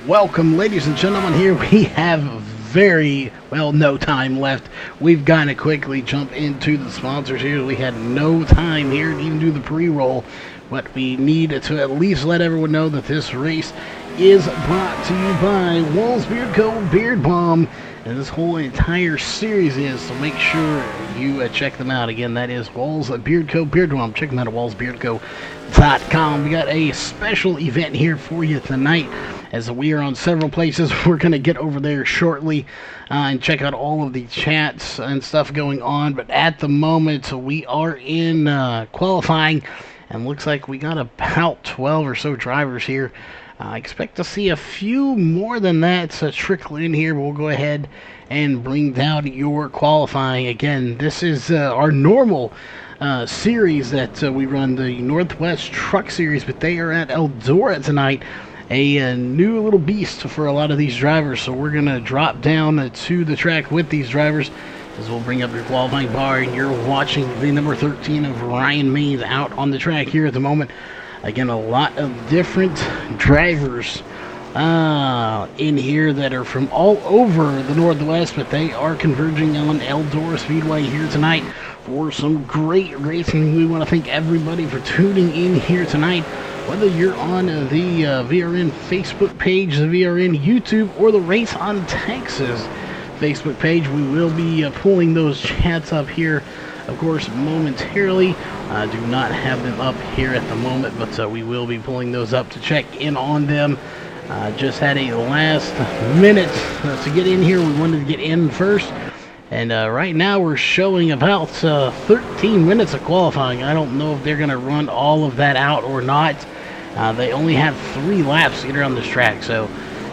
Welcome, ladies and gentlemen. Here we have no time left. We've got to quickly jump into the sponsors here. We had no time here to even do the pre-roll, but we need to at least let everyone know that this race is brought to you by Walls Beard Co. Beard Balm, and this whole entire series is, so make sure you check them out. Again, that is Walls Beard Co. Beard Balm. Check them out at wallsbeardco.com. We got a special event here for you tonight, as we are on several places. We're going to get over there shortly and check out all of the chats and stuff going on. But at the moment, we are in qualifying, and looks like we got about 12 or so drivers here. I expect to see a few more than that trickle in here. We'll go ahead and bring down your qualifying. Again, this is our normal series that we run, the Northwest Truck Series, but they are at Eldora tonight. A new little beast for a lot of these drivers, so we're going to drop down to the track with these drivers as we'll bring up your qualifying bar, and you're watching the number 13 of Ryan Mays out on the track here at the moment. Again, a lot of different drivers in here that are from all over the Northwest, but they are converging on Eldora Speedway here tonight for some great racing. We want to thank everybody for tuning in here tonight. Whether you're on the VRN Facebook page, the VRN YouTube, or the Race on Texas Facebook page, we will be pulling those chats up here, of course, momentarily. I do not have them up here at the moment, but we will be pulling those up to check in on them. Just had a last minute to get in here. We wanted to get in first. And right now we're showing about 13 minutes of qualifying. I don't know if they're going to run all of that out or not. They only have 3 laps to get around this track. So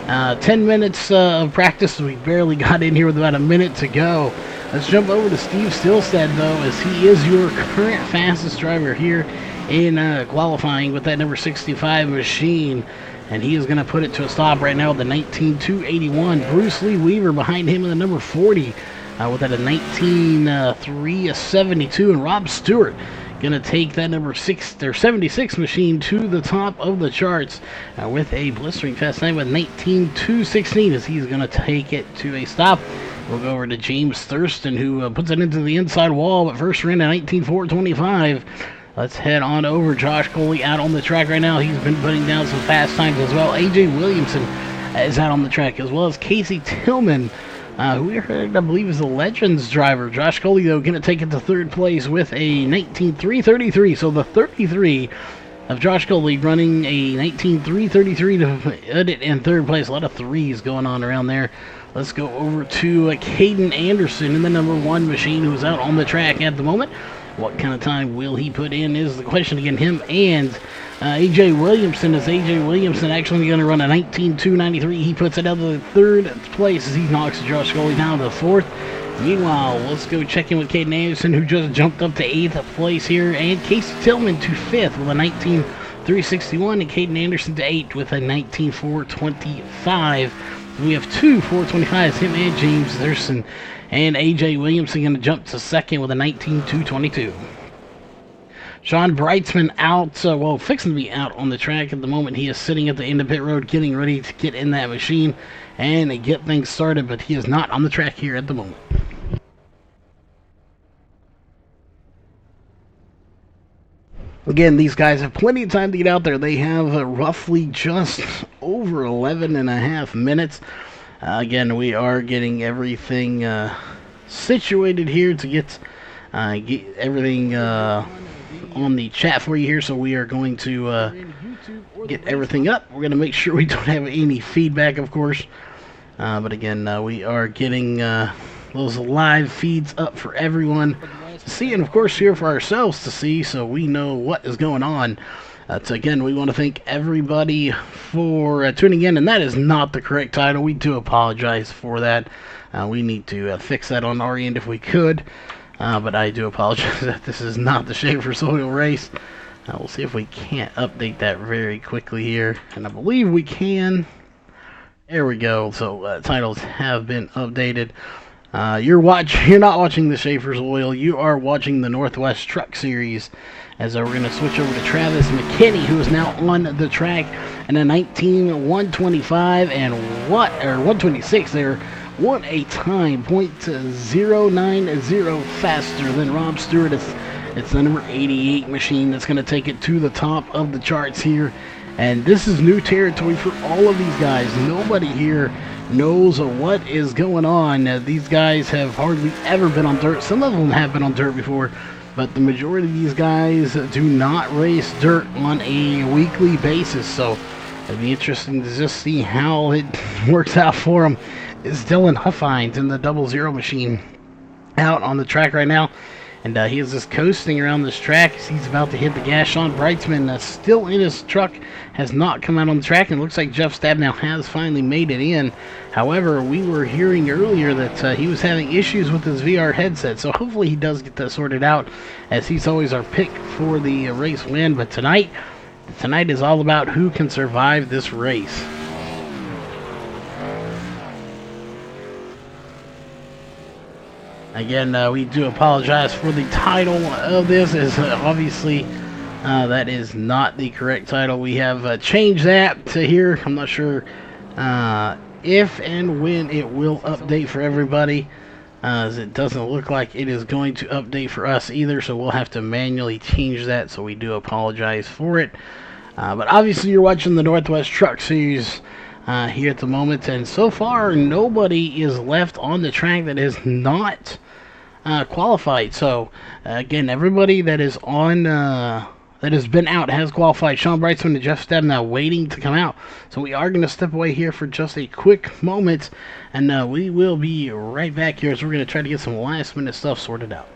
10 minutes of practice. We barely got in here with about a minute to go. Let's jump over to Steve Stillstead, though, as he is your current fastest driver here in qualifying with that number 65 machine. And he is going to put it to a stop right now with the 19.281. Bruce Lee Weaver behind him in the number 40 with that a 19.372. And Rob Stewart going to take that number 76 machine to the top of the charts with a blistering fast time with 19.216 as he's going to take it to a stop. We'll go over to James Thurston, who puts it into the inside wall, but first ran at 19.425. Let's head on over. Josh Coley out on the track right now. He's been putting down some fast times as well. A.J. Williamson is out on the track, as well as Casey Tillman, who we heard, I believe, is the Legends driver. Josh Coley, though, going to take it to third place with a 19.333. So the 33 of Josh Coley running a 19.333 to put it in third place. A lot of threes going on around there. Let's go over to Caden Anderson in the number 1 machine, who's out on the track at the moment. What kind of time will he put in is the question. Again, him and A.J. Williamson. Is A.J. Williamson actually going to run a 19.293? He puts it out of the third place as he knocks Josh Scully down to the 4th. Meanwhile, let's go check in with Caden Anderson, who just jumped up to 8th place here, and Casey Tillman to 5th with a 19.361, and Caden Anderson to 8th with a 19.425. We have 2 425s, him and James Thurston. And A.J. Williamson going to jump to 2nd with a 19.222. Sean Brightsman out, fixing to be out on the track at the moment. He is sitting at the end of pit road getting ready to get in that machine and get things started, but he is not on the track here at the moment. Again, these guys have plenty of time to get out there. They have roughly just over 11 and a half minutes. Again, we are getting everything situated here to get everything on the chat for you here. So we are going to get everything up. We're going to make sure we don't have any feedback, of course. But again, we are getting those live feeds up for everyone to see, and of course here for ourselves to see, so we know what is going on. So again, we want to thank everybody for tuning in, and that is not the correct title. We do apologize for that. We need to fix that on our end if we could, but I do apologize that this is not the Schaefer's Oil race. We'll see if we can't update that very quickly here, and I believe we can. There we go. So titles have been updated. You're not watching the Schaefer's Oil. You are watching the Northwest Truck Series As we're going to switch over to Travis McKinney, who is now on the track in a 19:125 and 126 there. What a time, .090 faster than Rob Stewart. It's the number 88 machine that's going to take it to the top of the charts here. And this is new territory for all of these guys. Nobody here knows what is going on. These guys have hardly ever been on dirt. Some of them have been on dirt before, but the majority of these guys do not race dirt on a weekly basis. So it'd be interesting to just see how it works out for them. Is Dylan Huffines in the 00 machine out on the track right now. And he is just coasting around this track as he's about to hit the gas. Sean Breitzman still in his truck, has not come out on the track, and it looks like Jeff Stabnow has finally made it in. However, we were hearing earlier that he was having issues with his VR headset, so hopefully he does get that sorted out, as he's always our pick for the race win. But tonight is all about who can survive this race. Again, we do apologize for the title of this, as obviously that is not the correct title. We have changed that to here. I'm not sure if and when it will update for everybody, as it doesn't look like it is going to update for us either, so we'll have to manually change that, so we do apologize for it. But obviously you're watching the Northwest Truck Series here at the moment, and so far nobody is left on the track that is not qualified. So again, everybody that is on that has been out has qualified. Sean Breitzman and Jeff Stabnow waiting to come out. So we are going to step away here for just a quick moment, and we will be right back here as we're going to try to get some last minute stuff sorted out.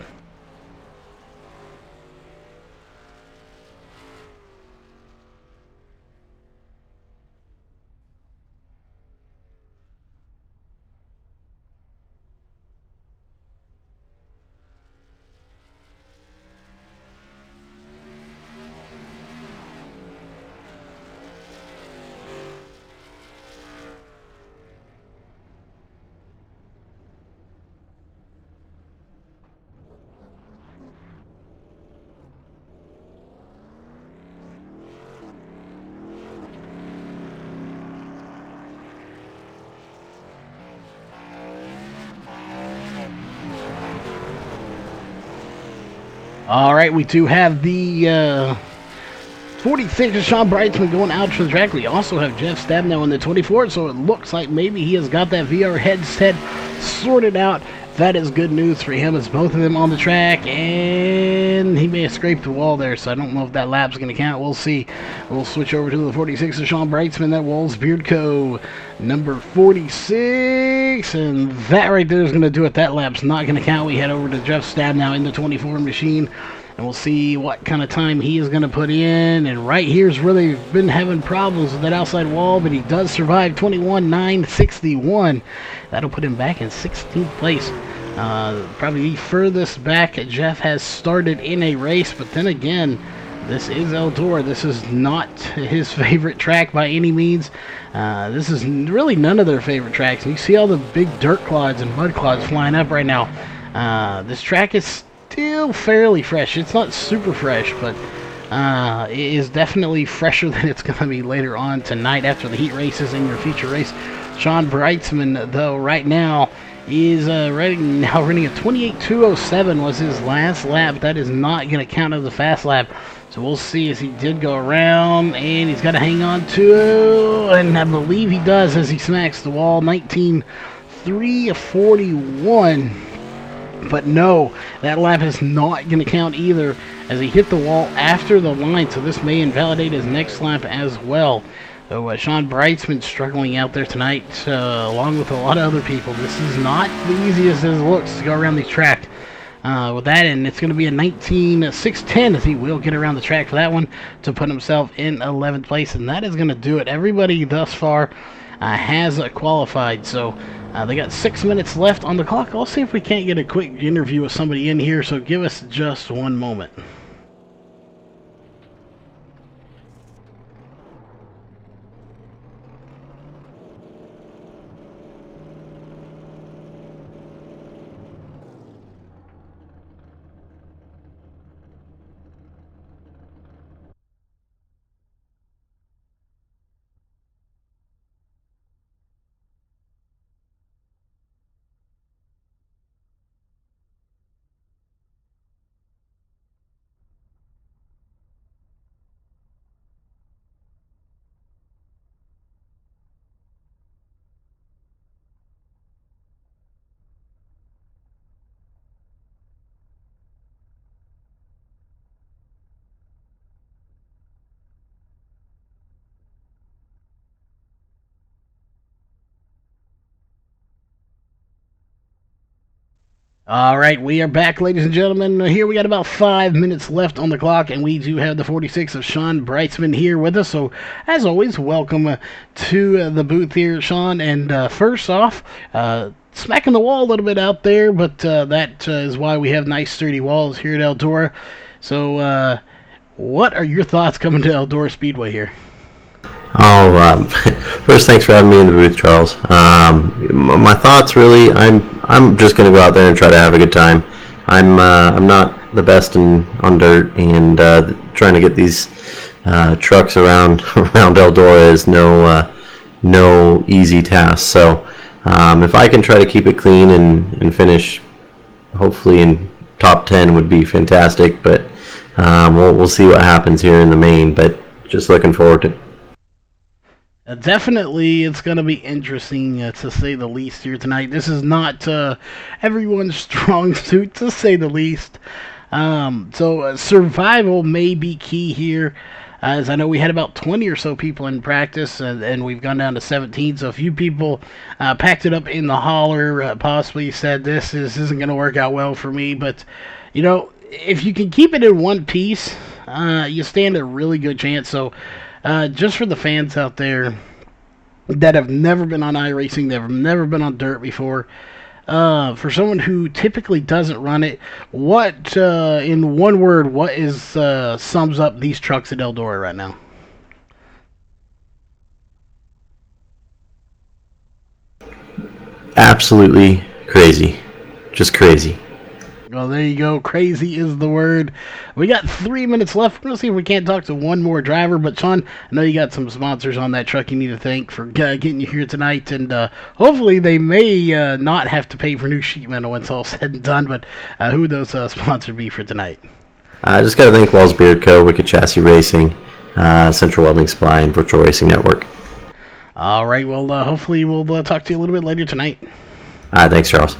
All right, we do have the 46 of Sean Breitzman going out to the track. We also have Jeff Stabnow in the 24, so it looks like maybe he has got that VR headset sorted out. That is good news for him. It's both of them on the track, and he may have scraped the wall there, so I don't know if that lap's going to count. We'll see. We'll switch over to the 46 of Sean Breitzman. That Walls Beard Co. number 46, and that right there is going to do it. That lap's not going to count. We head over to Jeff Stabnow in the 24 machine, and we'll see what kind of time he is going to put in. And right here's where they've been having problems with that outside wall, but he does survive. 21.961. That'll put him back in 16th place. Probably the furthest back Jeff has started in a race, but then again, this is Eldora. This is not his favorite track by any means. This is really none of their favorite tracks. And you see all the big dirt clods and mud clods flying up right now. This track is still fairly fresh. It's not super fresh, but it is definitely fresher than it's going to be later on tonight after the heat races in your feature race. Sean Breitzman, though, right now is running a 28.207 was his last lap. That is not going to count as a fast lap. So we'll see as he did go around, and he's got to hang on to, and I believe he does as he smacks the wall. 19.341. But no, that lap is not going to count either as he hit the wall after the line. So this may invalidate his next lap as well. So Sean Breitzman struggling out there tonight, along with a lot of other people. This is not the easiest as it looks to go around the track with that, and it's going to be a 19.610 as he will get around the track for that one to put himself in 11th place, and that is going to do it. Everybody thus far has qualified, so they got 6 minutes left on the clock. I'll see if we can't get a quick interview with somebody in here, so give us just one moment. All right, we are back, ladies and gentlemen. Here we got about 5 minutes left on the clock, and we do have the 46 of Sean Brightsman here with us. So, as always, welcome to the booth here, Sean. And first off, smacking the wall a little bit out there, but that is why we have nice, sturdy walls here at Eldora. So, what are your thoughts coming to Eldora Speedway here? Oh, first, thanks for having me in the booth, Charles. My thoughts, really, I'm just gonna go out there and try to have a good time. I'm not the best on dirt, and trying to get these trucks around around Eldora is no easy task. So, if I can try to keep it clean and finish, hopefully in top 10 would be fantastic. But we'll see what happens here in the main. But just looking forward to. Definitely, it's going to be interesting to say the least here tonight. This is not everyone's strong suit, to say the least. So, survival may be key here. As I know, we had about 20 or so people in practice, and we've gone down to 17. So, a few people packed it up in the holler, possibly said, this isn't going to work out well for me. But, if you can keep it in one piece, you stand a really good chance. So, just for the fans out there that have never been on iRacing, that have never been on dirt before, for someone who typically doesn't run it, what, in one word, what is sums up these trucks at Eldora right now? Absolutely crazy. Just crazy. Well, there you go. Crazy is the word. We got 3 minutes left. We're going to see if we can't talk to one more driver. But, Sean, I know you got some sponsors on that truck you need to thank for getting you here tonight. And hopefully they may not have to pay for new sheet metal when it's all said and done. But who would those sponsors be for tonight? I just got to thank Wells Beard Co., Wicked Chassis Racing, Central Welding Supply, and Virtual Racing Network. All right. Well, hopefully we'll talk to you a little bit later tonight. Thanks, Charles.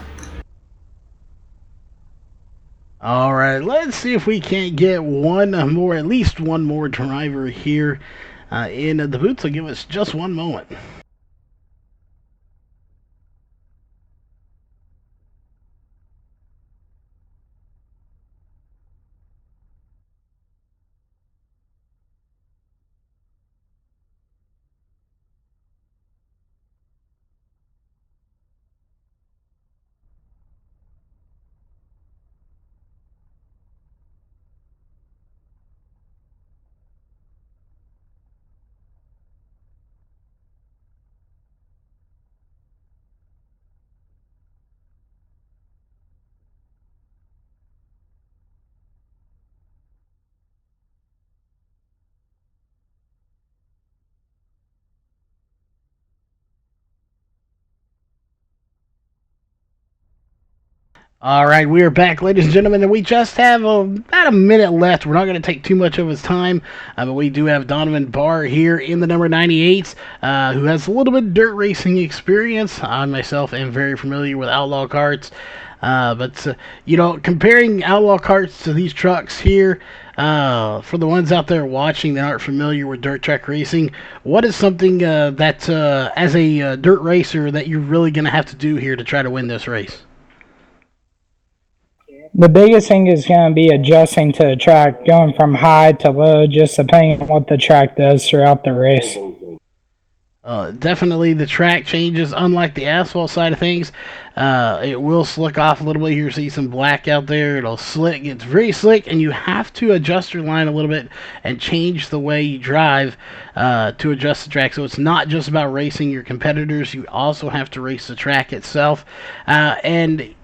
All right, let's see if we can't get at least one more driver here in the booth. So give us just one moment. All right, we are back, ladies and gentlemen, and we just have about a minute left. We're not going to take too much of his time, but we do have Donovan Barr here in the number 98, who has a little bit of dirt racing experience. I myself am very familiar with outlaw karts, but comparing outlaw karts to these trucks here, for the ones out there watching that aren't familiar with dirt track racing, what is something that, as a dirt racer, that you're really going to have to do here to try to win this race? The biggest thing is going to be adjusting to the track, going from high to low, just depending on what the track does throughout the race. Definitely the track changes, unlike the asphalt side of things. It will slick off a little bit. You'll see some black out there. It'll slick. It's very slick, and you have to adjust your line a little bit and change the way you drive to adjust the track. So it's not just about racing your competitors. You also have to race the track itself. And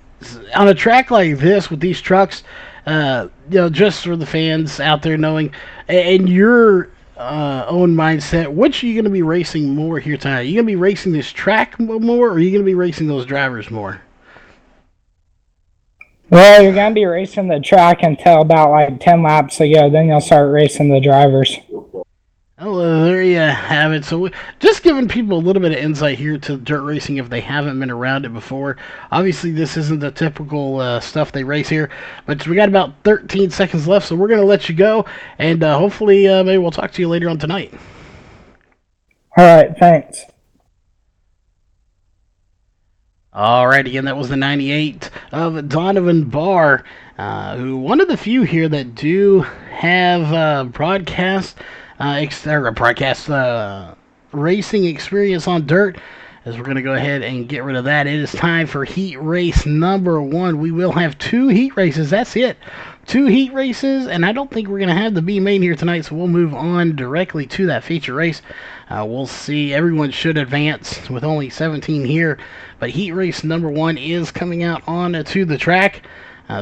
on a track like this with these trucks, just for the fans out there knowing, and your own mindset, which are you going to be racing more here tonight? Are you going to be racing this track more, or are you going to be racing those drivers more? Well, you're going to be racing the track until about like 10 laps ago. Then you'll start racing the drivers. Oh, there you have it. So, just giving people a little bit of insight here to dirt racing if they haven't been around it before. Obviously, this isn't the typical stuff they race here, but we got about 13 seconds left, so we're going to let you go, and hopefully, maybe we'll talk to you later on tonight. All right, thanks. Alrighty, and that was the 98 of Donovan Barr, who one of the few here that do have broadcast racing experience on dirt. As we're going to go ahead and get rid of that, it is time for heat race number 1. We will have 2 heat races. That's it. 2 heat races, and I don't think we're going to have the B main here tonight, so we'll move on directly to that feature race. We'll see. Everyone should advance with only 17 here, but heat race number 1 is coming out onto the track.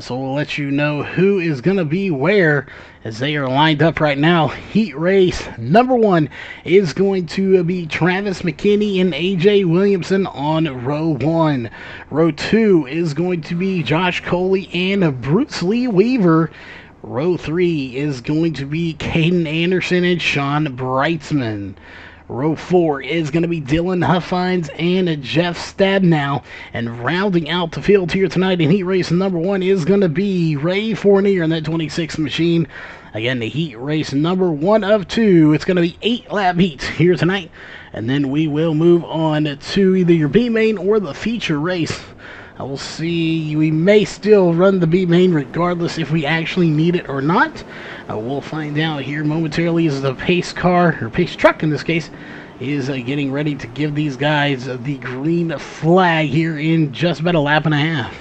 So we'll let you know who is going to be where as they are lined up right now. Heat race number 1 is going to be Travis McKinney and AJ Williamson on row 1. Row 2 is going to be Josh Coley and Bruce Lee Weaver. Row 3 is going to be Caden Anderson and Sean Breitzman. Row 4 is going to be Dylan Huffines and Jeff Stabnow. And rounding out the field here tonight in heat race number 1 is going to be Ray Fournier in that 26 machine. Again, the heat race number 1 of 2. It's going to be 8 lap heats here tonight. And then we will move on to either your B main or the feature race. We'll see. We may still run the B main regardless if we actually need it or not. We'll find out here momentarily as the pace car, or pace truck in this case, is getting ready to give these guys the green flag here in just about a lap and a half.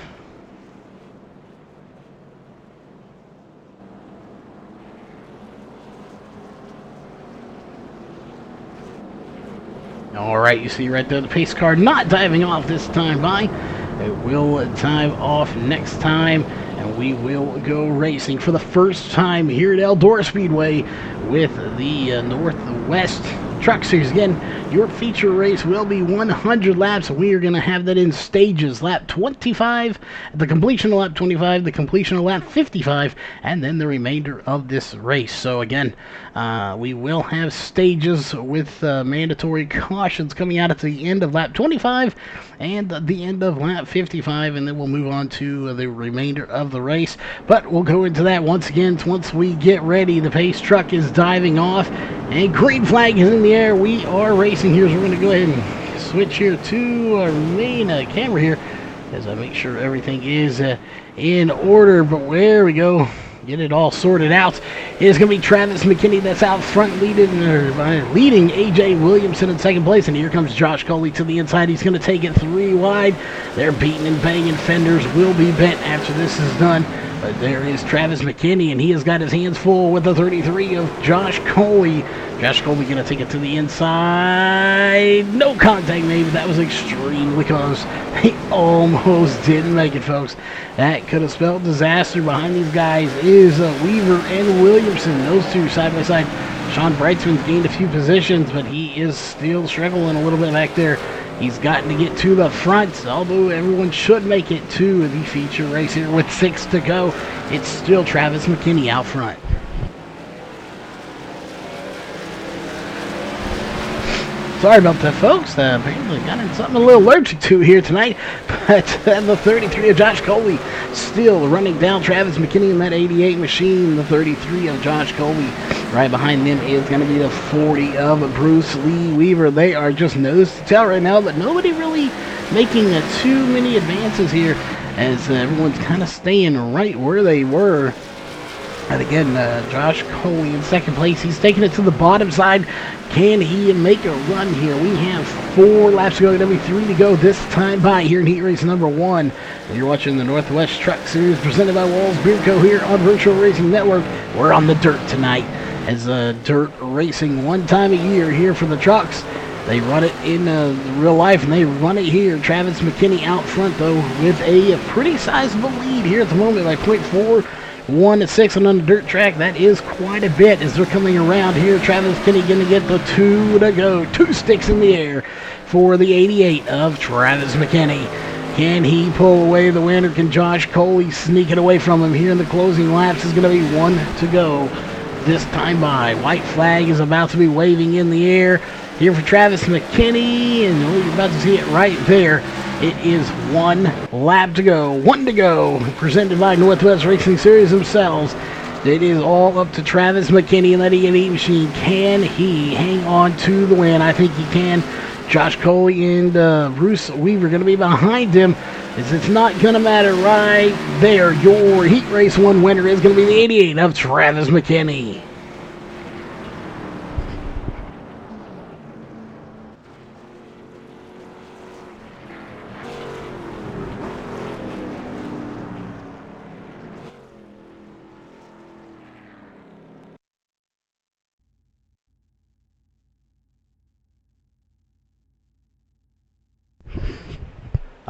Alright, you see right there the pace car not diving off this time by. It will dive off next time, and we will go racing for the first time here at Eldora Speedway with the Northwest Truck Series. Again, your feature race will be 100 laps. We are going to have that in stages. Lap 25, the completion of lap 25, the completion of lap 55, and then the remainder of this race. So again, we will have stages with mandatory cautions coming out at the end of lap 25 and the end of lap 55, and then we'll move on to the remainder of the race. But we'll go into that once again once we get ready. The pace truck is diving off, and green flag is in the air. We are racing here, so we're going to go ahead and switch here to our main camera here as I make sure everything is in order. But there we go. Get it all sorted out. It's going to be Travis McKinney that's out front leading AJ Williamson in second place. And here comes Josh Coley to the inside. He's going to take it 3 wide. They're beating and banging. Fenders will be bent after this is done. But there is Travis McKinney, and he has got his hands full with the 33 of Josh Coley. Josh Coley going to take it to the inside. No contact made, but that was extremely close. He almost didn't make it, folks. That could have spelled disaster. Behind these guys is Weaver and Williamson. Those two side by side. Sean Breitzman gained a few positions, but he is still struggling a little bit back there. He's gotten to get to the front, although everyone should make it to the feature race here with 6 to go. It's still Travis McKinney out front. Sorry about that, folks. Apparently got in something a little allergic to here tonight. But the 33 of Josh Coley still running down Travis McKinney in that 88 machine. The 33 of Josh Coley. Right behind them is going to be the 40 of Bruce Lee Weaver. They are just nose to tail right now, but nobody really making too many advances here as everyone's kind of staying right where they were. And again, Josh Coley in second place. He's taking it to the bottom side. Can he make a run here? We have 4 laps to go. Going to be 3 to go this time by here in heat race number 1. And you're watching the Northwest Truck Series presented by Walls Beer Co. here on Virtual Racing Network. We're on the dirt tonight as dirt racing one time a year here for the trucks. They run it in real life, and they run it here. Travis McKinney out front, though, with a pretty sizable lead here at the moment by 0.416 on the dirt track. That is quite a bit as they're coming around here. Travis McKinney going to get the 2 to go. 2 sticks in the air for the 88 of Travis McKinney. Can he pull away the win, or can Josh Coley sneak it away from him here in the closing laps? Is going to be 1 to go this time by. White flag is about to be waving in the air here for Travis McKinney, and you're about to see it right there. It is 1 lap to go. 1 to go. Presented by Northwest Racing Series themselves. It is all up to Travis McKinney in that E&E machine. Can he hang on to the win? I think he can. Josh Coley and Bruce Weaver going to be behind him. As it's not going to matter right there. Your Heat Race 1 winner is going to be the 88 of Travis McKinney.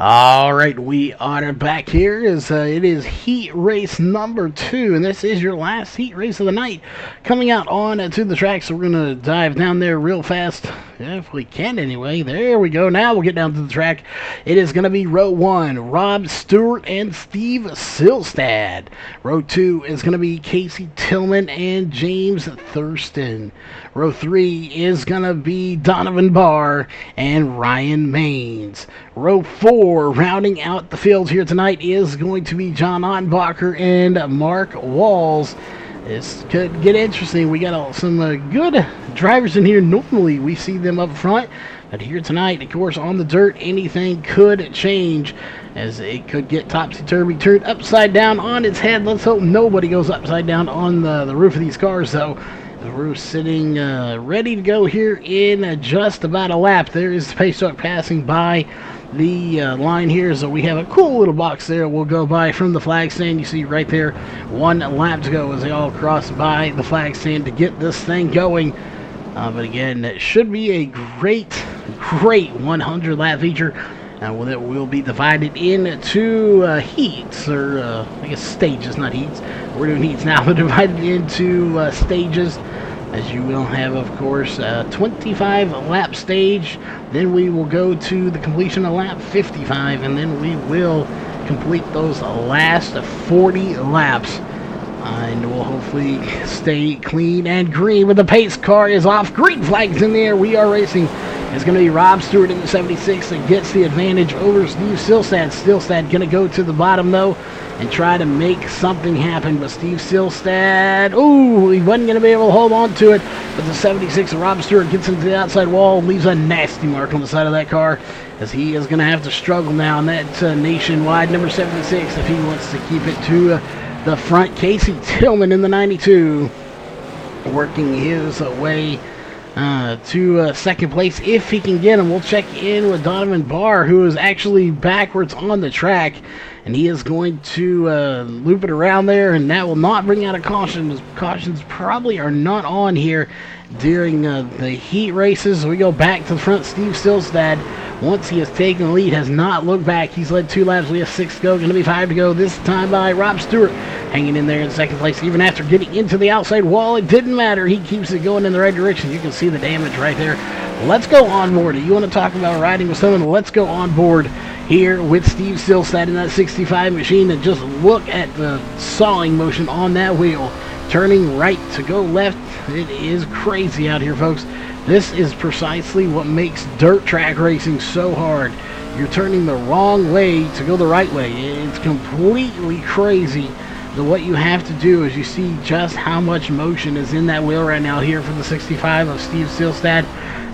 All right, we are back here. It is heat race number 2, and this is your last heat race of the night. Coming out on to the track, so we're going to dive down there real fast, if we can anyway. There we go. Now we'll get down to the track. It is going to be row 1, Rob Stewart and Steve Silstad. Row 2 is going to be Casey Tillman and James Thurston. Row 3 is going to be Donovan Barr and Ryan Maines. Row 4, rounding out the field here tonight, is going to be John Ottenbacher and Mark Walls. This could get interesting. We got some good drivers in here. Normally we see them up front, but here tonight, of course, on the dirt, anything could change, as it could get topsy-turvy, turned upside down on its head. Let's hope nobody goes upside down on the roof of these cars, though. We're sitting ready to go here in just about a lap. There is the pace truck passing by the line here, so we have a cool little box there. We'll go by from the flag stand. You see right there, 1 lap to go as they all cross by the flag stand to get this thing going. But again, it should be a great 100 lap feature. That will be divided into heats, or I guess stages, not heats. We're doing heats now, but divided into stages, as you will have, of course, a 25 lap stage. Then we will go to the completion of lap 55, and then we will complete those last 40 laps. And we'll hopefully stay clean and green. But the pace car is off. Green flags in there. We are racing. It's going to be Rob Stewart in the 76 that gets the advantage over Steve Silstad. Silstad going to go to the bottom, though, and try to make something happen. But Steve Silstad, ooh, he wasn't going to be able to hold on to it. But the 76 of Rob Stewart gets into the outside wall, leaves a nasty mark on the side of that car, as he is going to have to struggle now on that nationwide number 76 if he wants to keep it to the front. Casey Tillman in the 92 working his way to second place if he can get him. We'll check in with Donovan Barr, who is actually backwards on the track, and he is going to loop it around there, and that will not bring out a caution, as cautions probably are not on here during the heat races. We go back to the front. Steve Silstad, once he has taken the lead, has not looked back. He's led 2 laps. We have 6 to go. Going to be 5 to go. This time by Rob Stewart, hanging in there in second place. Even after getting into the outside wall, it didn't matter. He keeps it going in the right direction. You can see the damage right there. Let's go on board. You want to talk about riding with someone? Let's go on board here with Steve Silstad in that 65 machine, and just look at the sawing motion on that wheel. Turning right to go left. It is crazy out here, folks. This is precisely what makes dirt track racing so hard. You're turning the wrong way to go the right way. It's completely crazy. So what you have to do is, you see just how much motion is in that wheel right now here for the 65 of Steve Silstad,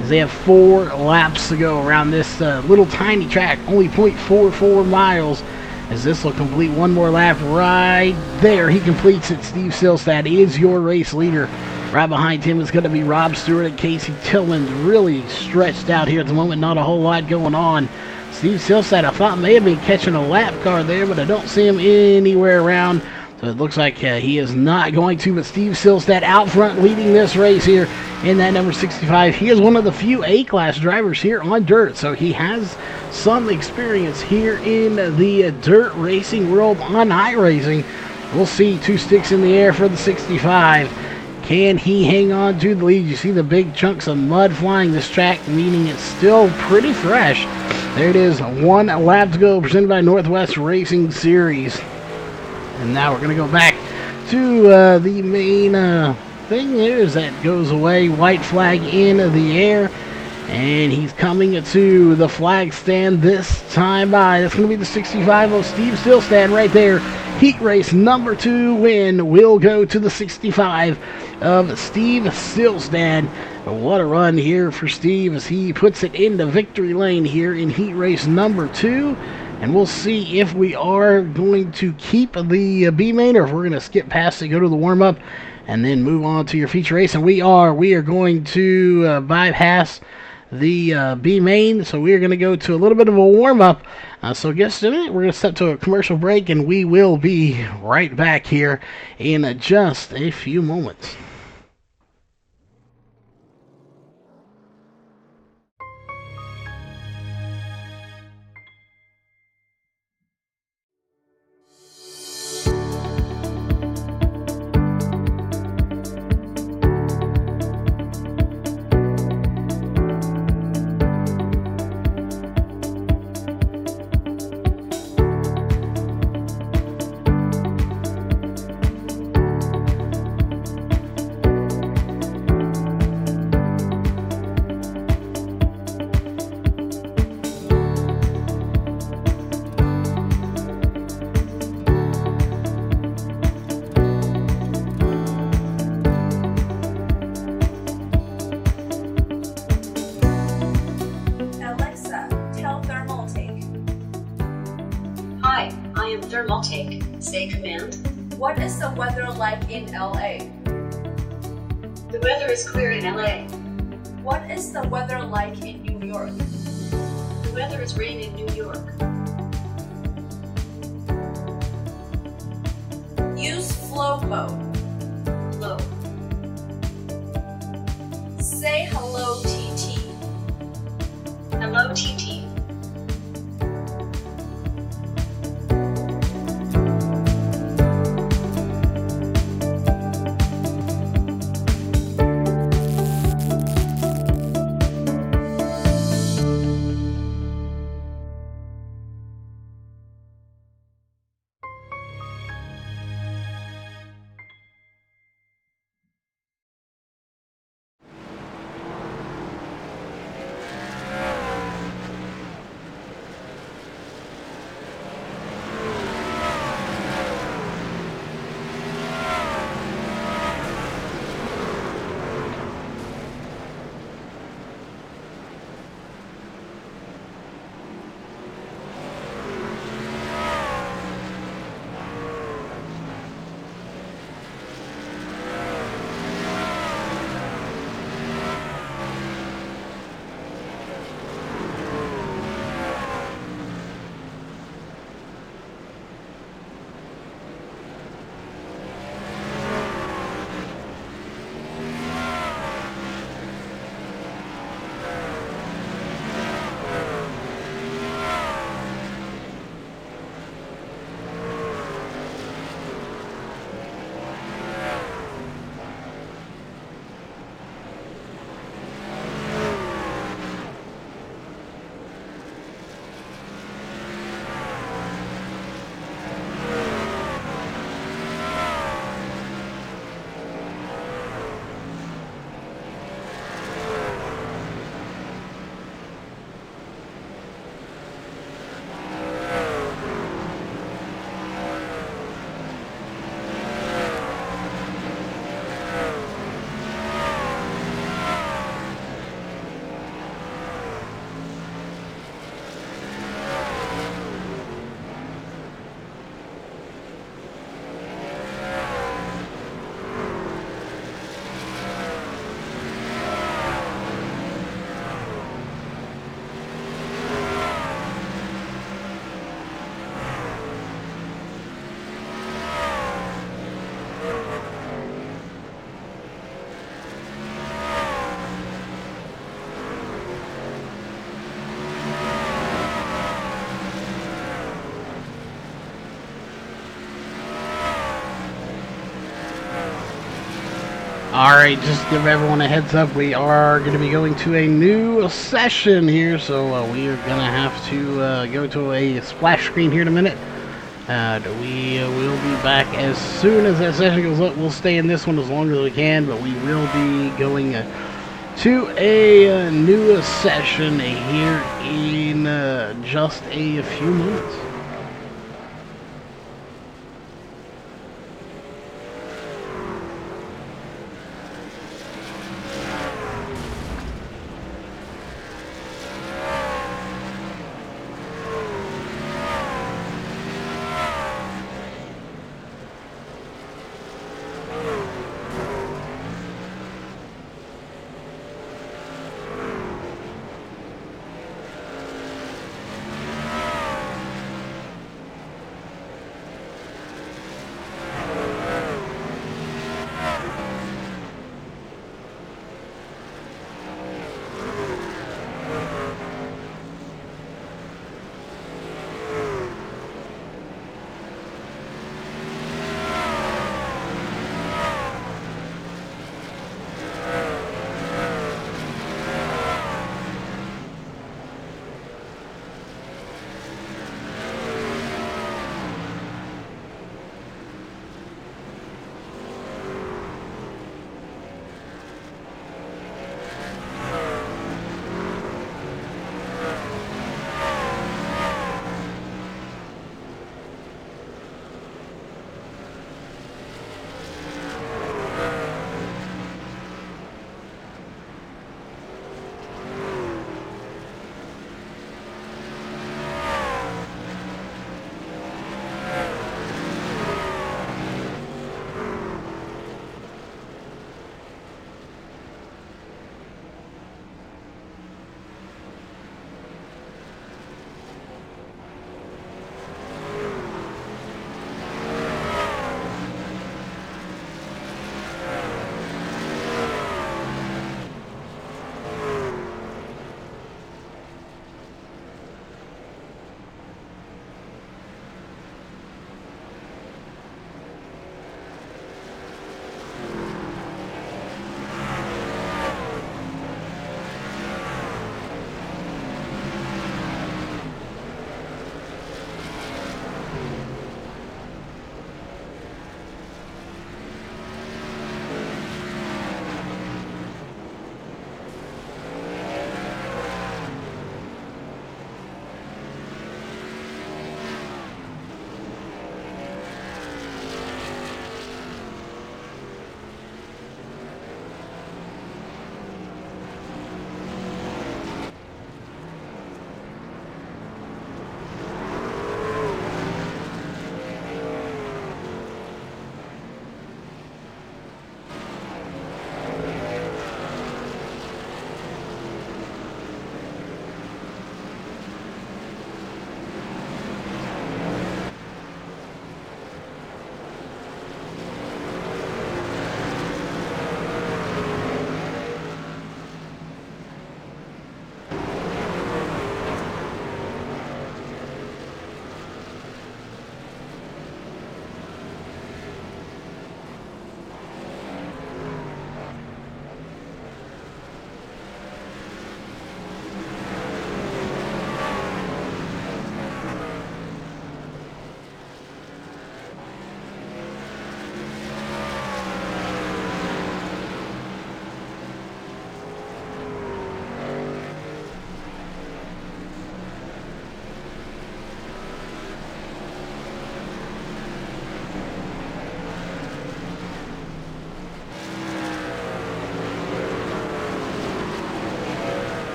as they have 4 laps to go around this little tiny track, only 0.44 miles, as this will complete 1 more lap right there. He completes it. Steve Silstad is your race leader. Right behind him is going to be Rob Stewart, and Casey Tillman's really stretched out here at the moment. Not a whole lot going on. Steve Silstad, I thought, may have been catching a lap car there, but I don't see him anywhere around. So it looks like he is not going to, but Steve Silstad out front leading this race here in that number 65. He is one of the few A-class drivers here on dirt, so he has some experience here in the dirt racing world on iRacing. We'll see. 2 sticks in the air for the 65. Can he hang on to the lead? You see the big chunks of mud flying this track, meaning it's still pretty fresh. There it is. 1 lap to go, presented by Northwest Racing Series. And now we're going to go back to the main thing here, as that goes away. White flag in the air. And he's coming to the flag stand this time by. That's going to be the 65 of Steve Stillstand right there. Heat race number 2 win will go to the 65 of Steve Stillstand. What a run here for Steve as he puts it into victory lane here in heat race number 2. And we'll see if we are going to keep the B main or if we're going to skip past it, go to the warm-up, and then move on to your feature race. And we are going to bypass the B main, so we are going to go to a little bit of a warm-up. So just a minute, we're going to step to a commercial break, and we will be right back here in just a few moments. Say command. What is the weather like in LA? The weather is clear in LA. What is the weather like in New York? The weather is rain in New York. Use flow mode. Flow. Say hello, TT. Hello, TT. Alright, just give everyone a heads up, we are going to be going to a new session here, so we are going to have to go to a splash screen here in a minute. We will be back as soon as that session goes up. We'll stay in this one as long as we can, but we will be going to a new session here in just a few minutes.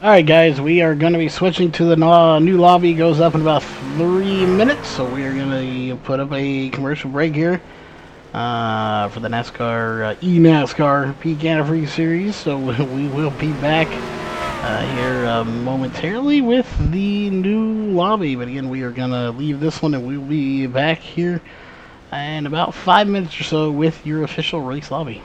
Alright guys, we are going to be switching to the new lobby. Goes up in about 3 minutes, so we are going to put up a commercial break here for the NASCAR, eNASCAR Peak Anniversary Series. So we will be back here momentarily with the new lobby. But again, we are going to leave this one and we will be back here in about 5 minutes or so with your official race lobby.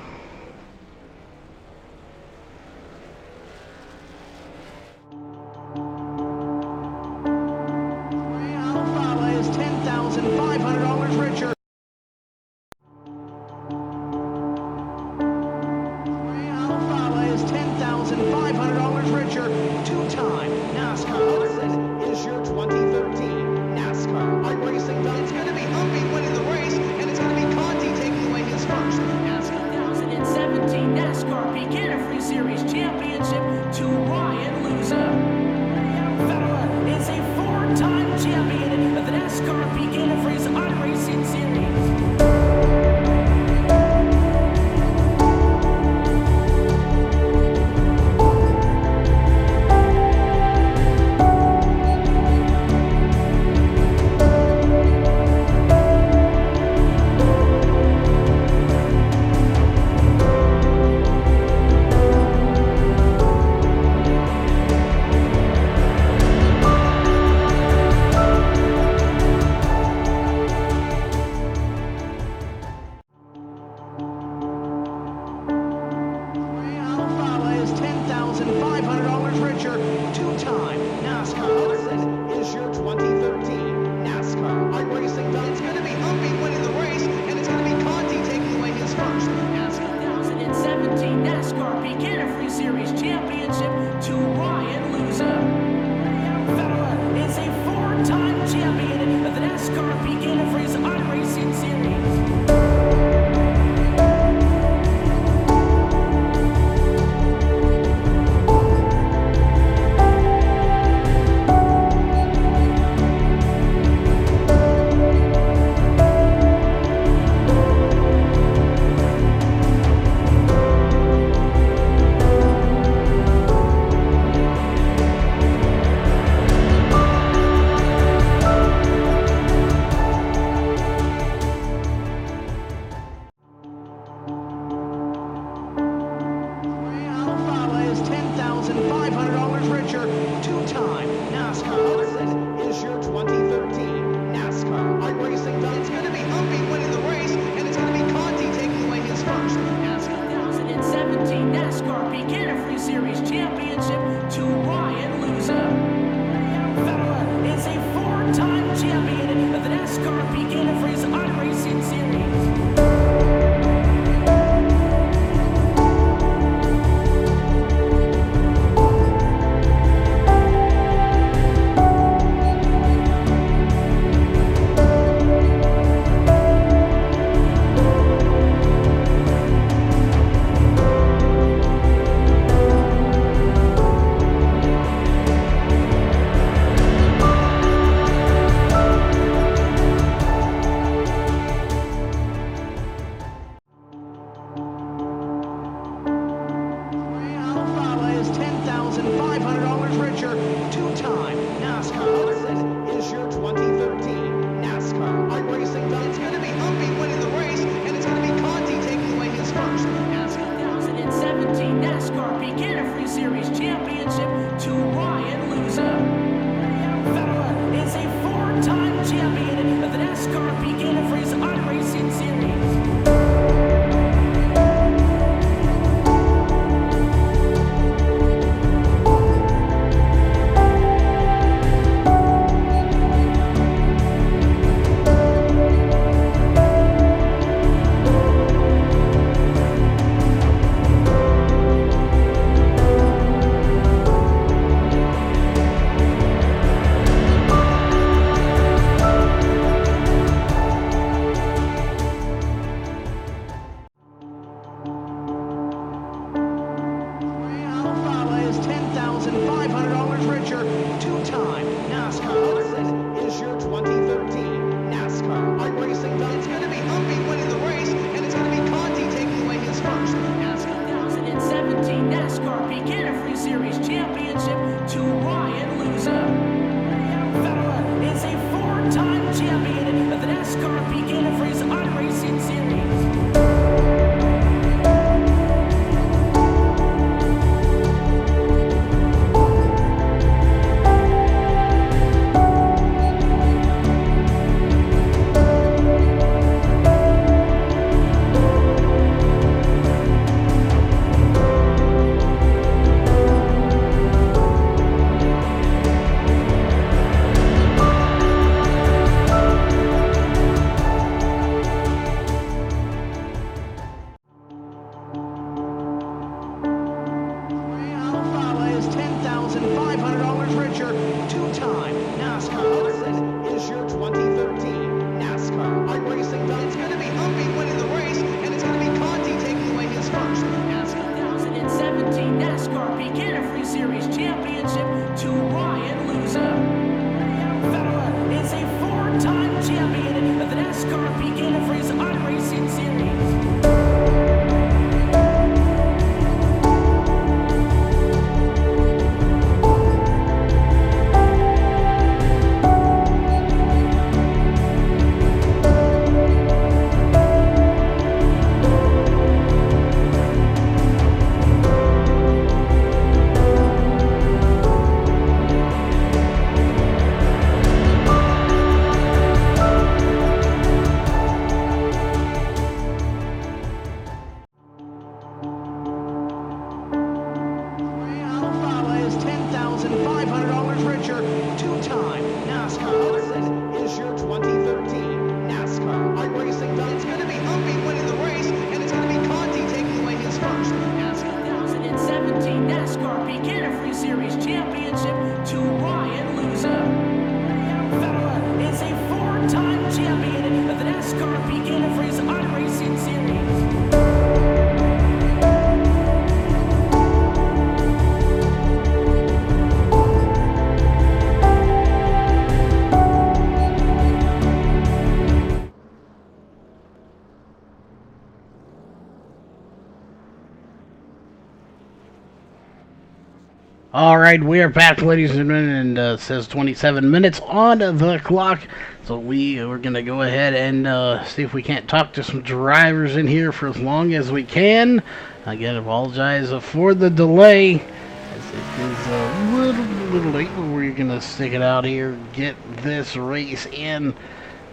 All right, we are back, ladies and gentlemen, and it says 27 minutes on the clock. So we're gonna go ahead and see if we can't talk to some drivers in here for as long as we can. Again, apologize for the delay, as it is a little late, but we're gonna stick it out here, get this race in.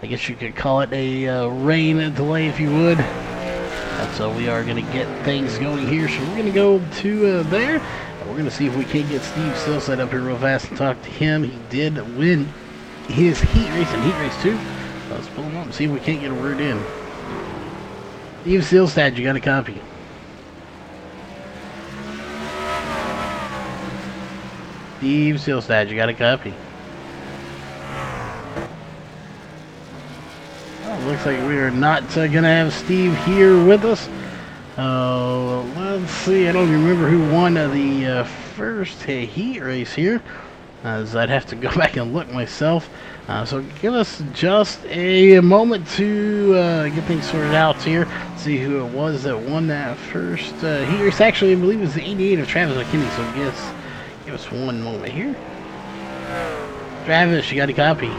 I guess you could call it a rain delay, if you would. So we are gonna get things going here. So we're gonna go to there. We're going to see if we can't get Steve still set up here real fast and talk to him. He did win his heat race and heat race 2. Let's pull him up and see if we can't get a word in. Steve Silstad, you got a copy. Steve Silstad, you got a copy. Well, looks like we are not going to have Steve here with us. Let's see. I don't remember who won the first heat race here, as I'd have to go back and look myself. So give us just a moment to get things sorted out here. See who it was that won that first heat race. Actually, I believe it was the 88 of Travis McKinney. So give us one moment here. Travis, you got a copy?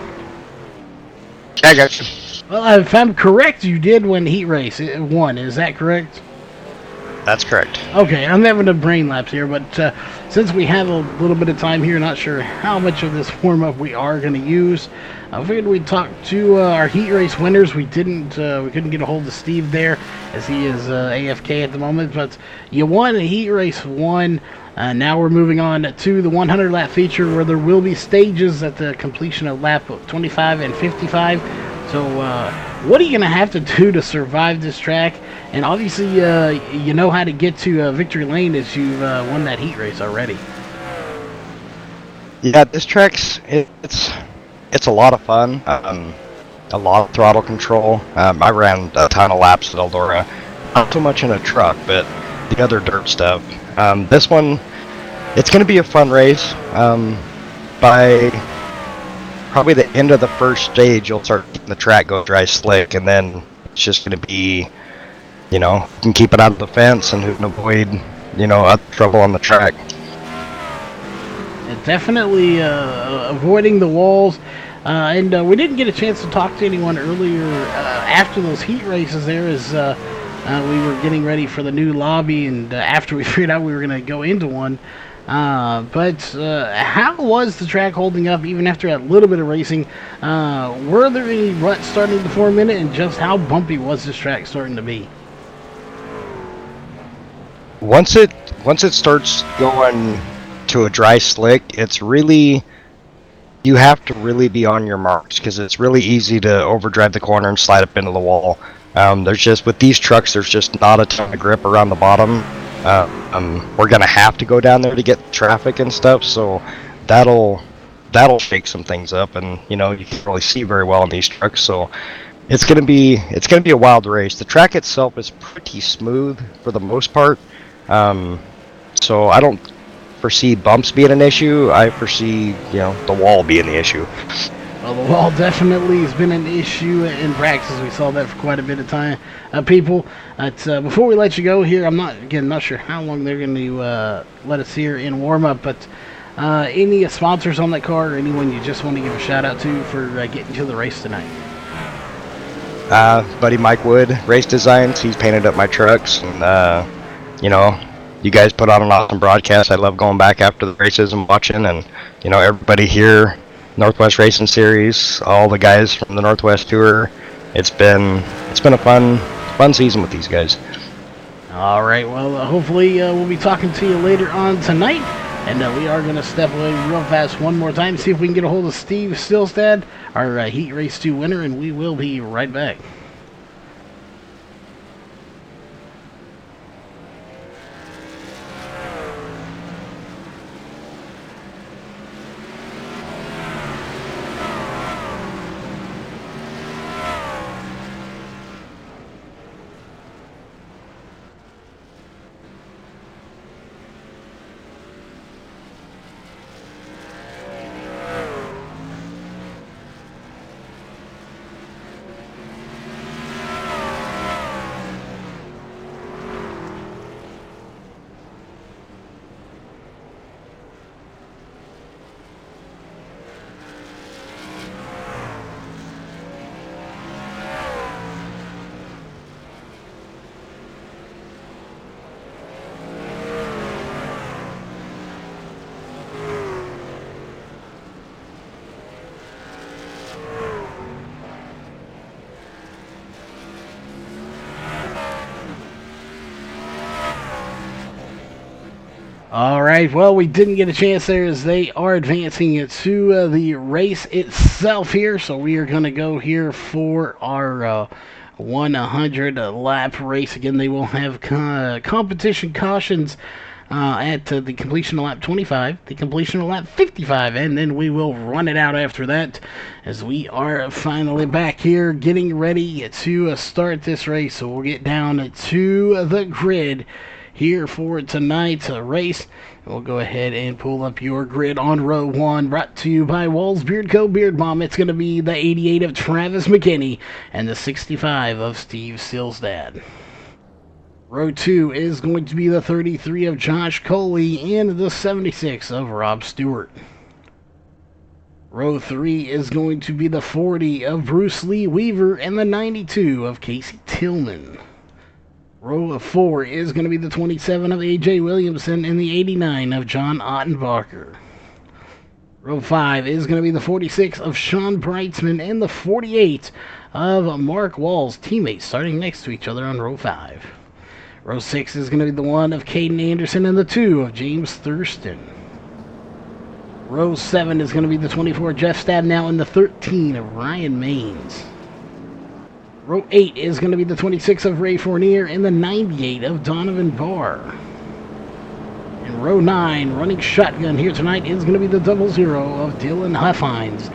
I got you. Well, if I'm correct, you did win heat race. It won. Is that correct? That's correct. Okay, I'm having a brain lapse here, but since we have a little bit of time here, not sure how much of this warm-up we are going to use. I figured we'd talk to our heat race winners. We couldn't get a hold of Steve there, as he is AFK at the moment, but you won heat race 1. Now we're moving on to the 100 lap feature, where there will be stages at the completion of lap 25 and 55. So what are you going to have to do to survive this track? And obviously, you know how to get to victory lane, as you've won that heat race already. Yeah, this track's it's a lot of fun. A lot of throttle control. I ran a ton of laps at Eldora, not so much in a truck, but the other dirt stuff. This one, it's going to be a fun race. By probably the end of the first stage, you'll start getting the track go dry slick, and then it's just going to be, you can keep it out of the fence and who can avoid, trouble on the track. And definitely avoiding the walls. And we didn't get a chance to talk to anyone earlier after those heat races there, as we were getting ready for the new lobby, and after we figured out we were going to go into one. But how was the track holding up even after a little bit of racing? Were there any ruts starting to form in it, and just how bumpy was this track starting to be? Once it starts going to a dry slick, it's really, you have to really be on your marks, because it's really easy to overdrive the corner and slide up into the wall. There's just, with these trucks, there's just not a ton of grip around the bottom. We're gonna have to go down there to get traffic and stuff, so that'll shake some things up, and you can't really see very well in these trucks, so it's gonna be a wild race. The track itself is pretty smooth for the most part, so I don't foresee bumps being an issue. I foresee the wall being the issue. Well, the wall definitely has been an issue in practice. We saw that for quite a bit of time. People, before we let you go here, I'm not sure how long they're going to let us here in warm-up, but any sponsors on that car, or anyone you just want to give a shout-out to for getting to the race tonight? Buddy Mike Wood, Race Designs, he's painted up my trucks, and you guys put on an awesome broadcast. I love going back after the races and watching, and everybody here, Northwest Racing Series, all the guys from the Northwest Tour. It's been a fun season with these guys. All right, well, hopefully we'll be talking to you later on tonight, and we are going to step away real fast one more time, see if we can get a hold of Steve Stilstad, our Heat Race 2 winner, and we will be right back. All right, well, we didn't get a chance there as they are advancing to the race itself here. So we are going to go here for our 100 lap race. Again, they will have competition cautions at the completion of lap 25, the completion of lap 55, and then we will run it out after that as we are finally back here getting ready to start this race. So we'll get down to the grid here for tonight's race. We'll go ahead and pull up your grid on row 1, brought to you by Walls Beard Co. Beard Bomb. It's going to be the 88 of Travis McKinney and the 65 of Steve Silstad. Row 2 is going to be the 33 of Josh Coley and the 76 of Rob Stewart. Row 3 is going to be the 40 of Bruce Lee Weaver and the 92 of Casey Tillman. Row 4 is going to be the 27 of A.J. Williamson and the 89 of John Ottenbacher. Row 5 is going to be the 46 of Sean Breitzman and the 48 of Mark Walls, teammates starting next to each other on row 5. Row 6 is going to be the 1 of Caden Anderson and the 2 of James Thurston. Row 7 is going to be the 24 Jeff Stabnow and the 13 of Ryan Maines. Row 8 is going to be the 26 of Ray Fournier and the 98 of Donovan Barr. And row 9, running shotgun here tonight, is going to be the 00 of Dylan Huffines.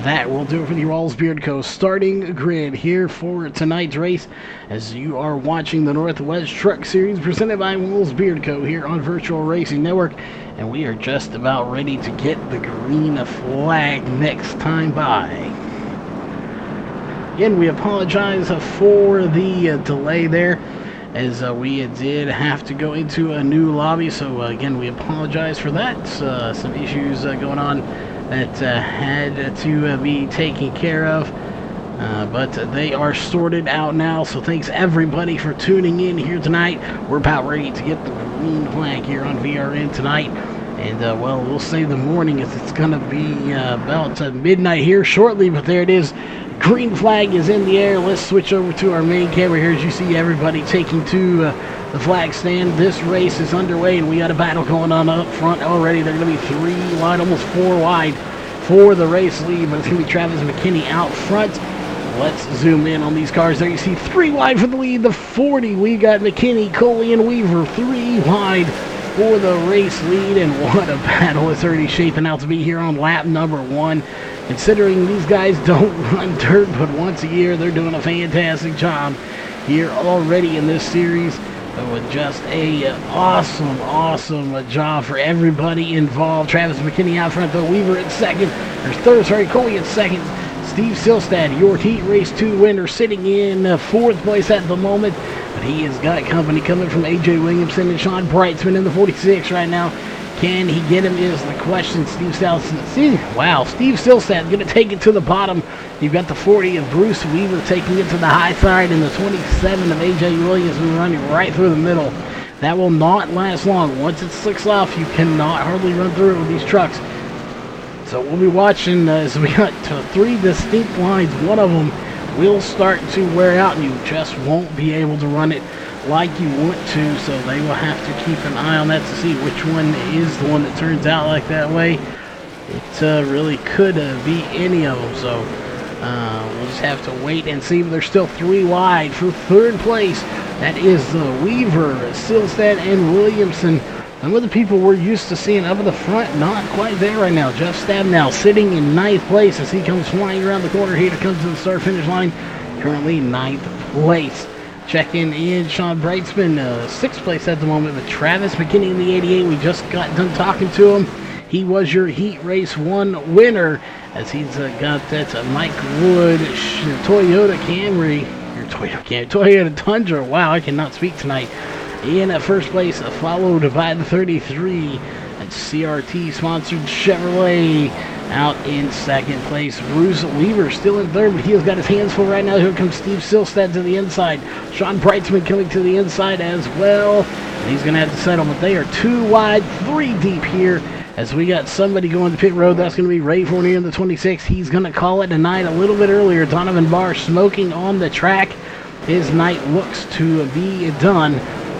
That will do it for the Rawls Beard Co. starting grid here for tonight's race as you are watching the Northwest Truck Series presented by Rawls Beard Co. here on Virtual Racing Network. And we are just about ready to get the green flag next time by. Again, we apologize for the delay there, as we did have to go into a new lobby. So again, we apologize for that. Some issues going on that had to be taken care of, but they are sorted out now. So thanks everybody for tuning in here tonight. We're about ready to get the green flag here on VRN tonight. And, well, we'll say the morning as it's going to be about midnight here shortly, but there it is. Green flag is in the air. Let's switch over to our main camera here as you see everybody taking to the flag stand. This race is underway, and we got a battle going on up front already. They're going to be 3 wide, almost 4 wide for the race lead, but it's going to be Travis McKinney out front. Let's zoom in on these cars. There you see 3 wide for the lead. The 40, we got McKinney, Coley, and Weaver 3 wide for the race lead, and what a battle it's already shaping out to be here on lap number 1. Considering these guys don't run dirt but once a year, they're doing a fantastic job here already in this series with just a awesome job for everybody involved. Travis McKinney out front, though. Weaver at second, or third, sorry, Coley at second. Steve Silstad, your Heat Race 2 winner, sitting in 4th place at the moment. But he has got company coming from A.J. Williamson and Sean Breitzman in the 46 right now. Can he get him is the question. Steve Silstad going to take it to the bottom. You've got the 40 of Bruce Weaver taking it to the high side, and the 27 of A.J. Williamson running right through the middle. That will not last long. Once it slicks off, you cannot hardly run through it with these trucks. So we'll be watching as we got to 3 distinct lines. One of them will start to wear out, and you just won't be able to run it like you want to, so they will have to keep an eye on that to see which one is the one that turns out like that way. It really could be any of them, so we'll just have to wait and see. But there's still 3 wide for 3rd place. That is Weaver, Silstad, and Williamson. Some of the people we're used to seeing up at the front, not quite there right now. Jeff Stabnow sitting in 9th place as he comes flying around the corner here to come to the start-finish line. Currently 9th place. Checking in Sean Breitzman, 6th place at the moment, but Travis McKinney in the 88. We just got done talking to him. He was your Heat Race 1 winner as he's got that Mike Wood Toyota Camry, or Toyota Tundra. Wow, I cannot speak tonight. In 1st place, followed by the 33 at CRT sponsored Chevrolet. Out in 2nd place, Bruce Weaver still in 3rd, but he has got his hands full right now. Here comes Steve Silstad to the inside. Sean Breitzman coming to the inside as well. And he's going to have to settle, but they are 2 wide, 3 deep here as we got somebody going to pit road. That's going to be Ray Fournier in the 26. He's going to call it a night a little bit earlier. Donovan Barr smoking on the track. His night looks to be done.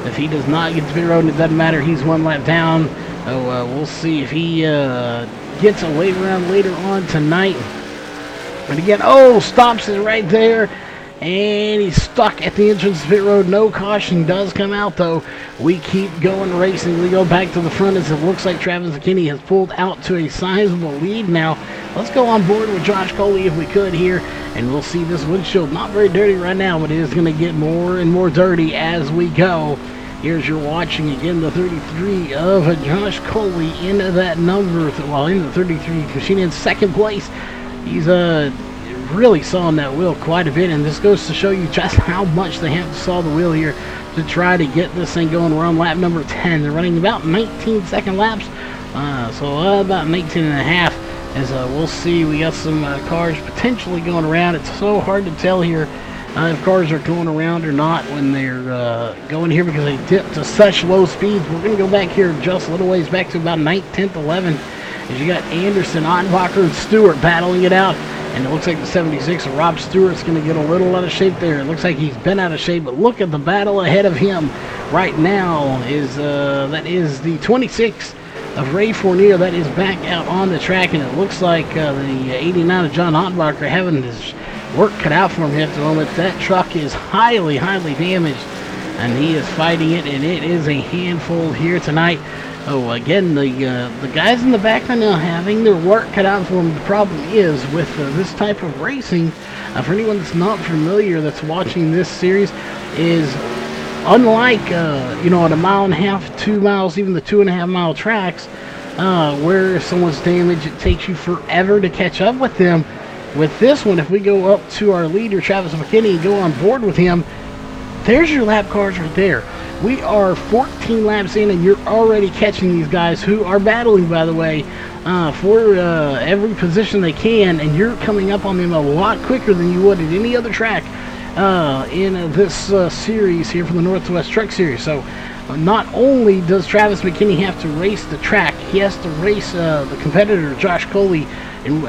If he does not get to pit road, it doesn't matter. He's 1 lap down. So we'll see if he gets a wave around later on tonight. But again, stops it right there. And he's stuck at the entrance to pit road. No caution does come out, though. We keep going racing. We go back to the front as it looks like Travis McKinney has pulled out to a sizable lead now. Let's go on board with Josh Coley if we could here. And we'll see this windshield. Not very dirty right now, but it is going to get more and more dirty as we go. Here's your watching again, the 33 of Josh Coley into that number. Well, in the 33 machine in second place. He's really sawing that wheel quite a bit, and this goes to show you just how much they have to saw the wheel here to try to get this thing going. We're on lap number 10. They're running about 19-second laps, so about 19 and a half. As we'll see, we got some cars potentially going around. It's so hard to tell here if cars are going around or not when they're going here because they dip to such low speeds. We're going to go back here just a little ways back to about 9th, 10th, 11th. As you got Anderson, Ottenbacher, and Stewart battling it out. And it looks like the 76 of Rob Stewart's going to get a little out of shape there. It looks like he's been out of shape, but look at the battle ahead of him right now. That is the 26 of Ray Fournier that is back out on the track, and it looks like the 89 of John Ottenbacher having his work cut out for him here at the moment. That truck is highly, highly damaged, and he is fighting it, and it is a handful here tonight. Again, the guys in the back are now having their work cut out for them. The problem is with this type of racing, for anyone that's not familiar that's watching this series, is unlike, at a mile and a half, 2 miles, even the 2.5 mile tracks, where if someone's damaged, it takes you forever to catch up with them. With this one, if we go up to our leader, Travis McKinney, and go on board with him, there's your lap cars right there. We are 14 laps in, and you're already catching these guys who are battling, by the way, for every position they can, and you're coming up on them a lot quicker than you would at any other track in this series here from the Northwest Truck Series. So not only does Travis McKinney have to race the track, he has to race the competitor, Josh Coley, and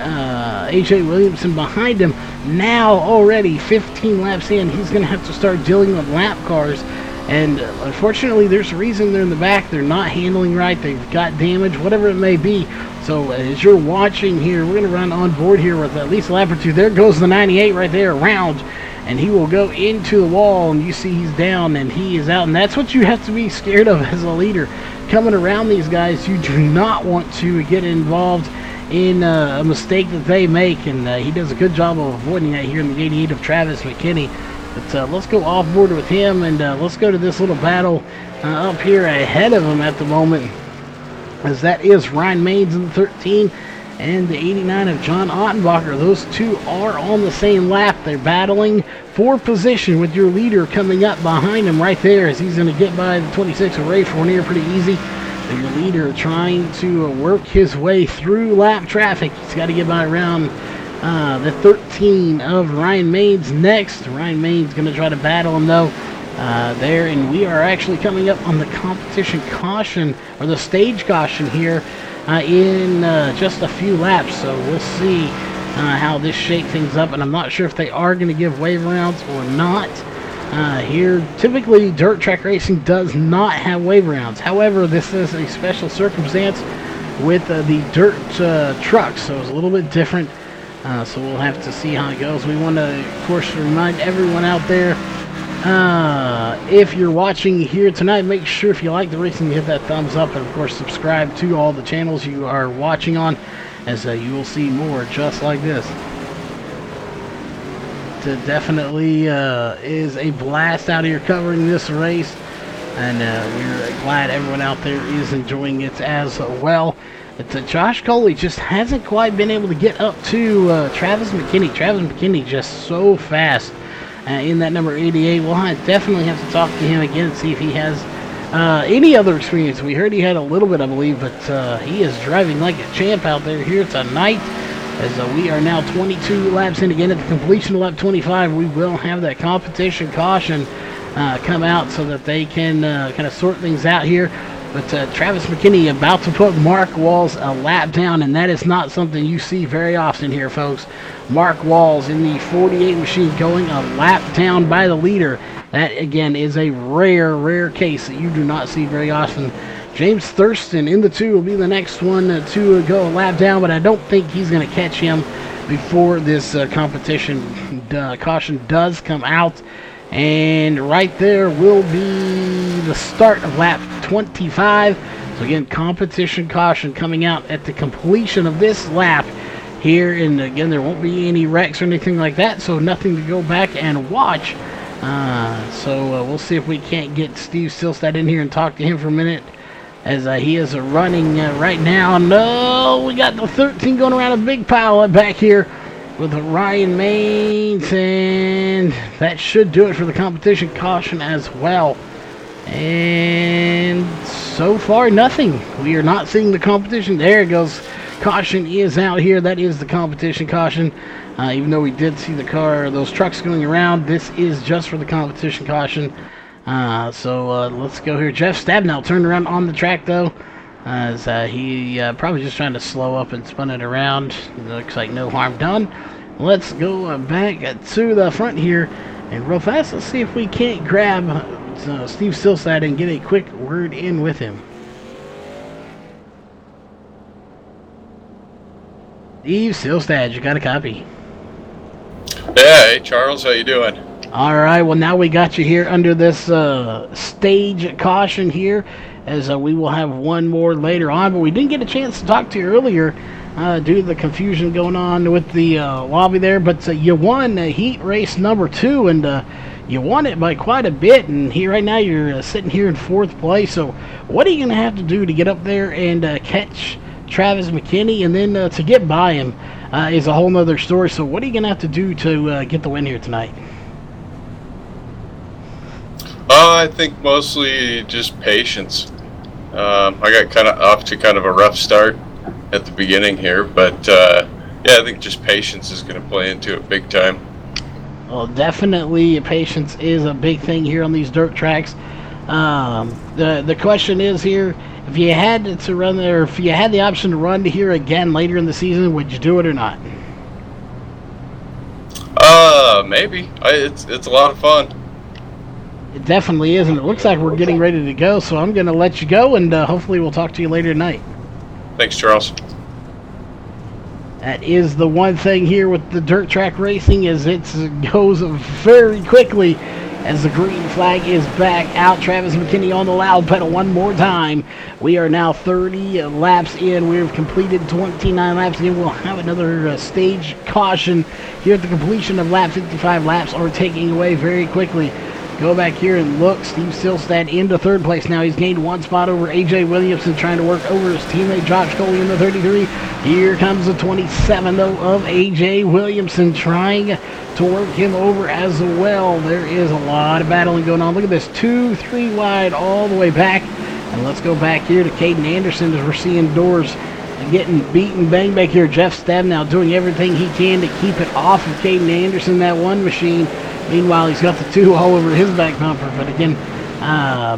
A.J. Williamson behind him. Now already 15 laps in, he's going to have to start dealing with lap cars. And unfortunately, there's a reason they're in the back. They're not handling right. They've got damage, whatever it may be. So as you're watching here, we're going to run on board here with at least a lap or two. There goes the 98 right there around. And he will go into the wall, and you see he's down, and he is out. And that's what you have to be scared of as a leader. Coming around these guys, you do not want to get involved in a mistake that they make. And he does a good job of avoiding that here in the 88 of Travis McKinney. But let's go off board with him, and let's go to this little battle up here ahead of him at the moment, as that is Ryan Maines in the 13 and the 89 of John Ottenbacher. Those two are on the same lap. They're battling for position with your leader coming up behind him right there, as he's going to get by the 26 of Ray Fournier pretty easy. So your leader trying to work his way through lap traffic. He's got to get by around the 13 of Ryan Maines next. Ryan Maines going to try to battle him though there, and we are actually coming up on the competition caution, or the stage caution here in just a few laps. So we'll see how this shakes things up, and I'm not sure if they are going to give wave rounds or not. Here, typically dirt track racing does not have wave rounds. However, this is a special circumstance with the dirt trucks, so it's a little bit different. So we'll have to see how it goes. We want to, of course, remind everyone out there, if you're watching here tonight, make sure if you like the racing, you hit that thumbs up, and of course subscribe to all the channels you are watching on, as you will see more just like this. It definitely is a blast out here covering this race, and we're glad everyone out there is enjoying it as well. But Josh Coley just hasn't quite been able to get up to Travis McKinney. Travis McKinney just so fast in that number 88. We'll definitely have to talk to him again and see if he has any other experience. We heard he had a little bit, I believe, but he is driving like a champ out there here tonight. As we are now 22 laps in. Again, at the completion of lap 25, we will have that competition caution come out so that they can kind of sort things out here. But Travis McKinney about to put Mark Walls a lap down, and that is not something you see very often here, folks. Mark Walls in the 48 machine going a lap down by the leader. That, again, is a rare case that you do not see very often. James Thurston in the 2 will be the next one to go a lap down, but I don't think he's going to catch him before this competition caution does come out. And right there will be the start of lap 25. So again, competition caution coming out at the completion of this lap here. And again, there won't be any wrecks or anything like that, so nothing to go back and watch. So we'll see if we can't get Steve Silstad in here and talk to him for a minute, as he is running right now. No, we got the 13 going around a big pile back here with Ryan Maines, and that should do it for the competition caution as well. And so far, nothing. We are not seeing the competition. There it goes. Caution is out here. That is the competition caution. Even though we did see the those trucks going around, this is just for the competition caution. So let's go here. Jeff Stabnow turned around on the track, though, as he probably just trying to slow up and spun it around. It looks like no harm done. Let's go back to the front here, and real fast, let's see if we can't grab Steve Silstad and get a quick word in with him. Steve Silstad, you got a copy? Yeah, hey Charles, how you doing? All right, well now we got you here under this stage caution here, as we will have one more later on, but we didn't get a chance to talk to you earlier due to the confusion going on with the lobby there, but you won heat race number 2, and you won it by quite a bit, and here right now you're sitting here in 4th place. So what are you going to have to do to get up there and catch Travis McKinney, and then to get by him is a whole nother story. So what are you going to have to do to get the win here tonight? I think mostly just patience. I got kind of off to kind of a rough start at the beginning here, but yeah, I think just patience is going to play into it big time. Well, definitely patience is a big thing here on these dirt tracks. The question is here, if you had to run there, if you had the option to run here again later in the season, would you do it or not? Maybe. It's a lot of fun. It definitely is, and it looks like we're getting ready to go, so I'm going to let you go, and hopefully we'll talk to you later tonight. Thanks, Charles. That is the one thing here with the dirt track racing, is it goes very quickly as the green flag is back out. Travis McKinney on the loud pedal one more time. We are now 30 laps in. We've completed 29 laps. Again, we'll have another stage caution here at the completion of lap 55. Laps are taking away very quickly. Go back here and look. Steve Silstad into 3rd place now. He's gained 1 spot over A.J. Williamson, trying to work over his teammate Josh Coley in the 33. Here comes the 27, though, of A.J. Williamson, trying to work him over as well. There is a lot of battling going on. Look at this, 2-3 wide all the way back. And let's go back here to Caden Anderson, as we're seeing doors getting beaten bang back here. Jeff Stabnow doing everything he can to keep it off of Caden Anderson, that one machine. Meanwhile, he's got the 2 all over his back bumper. But again,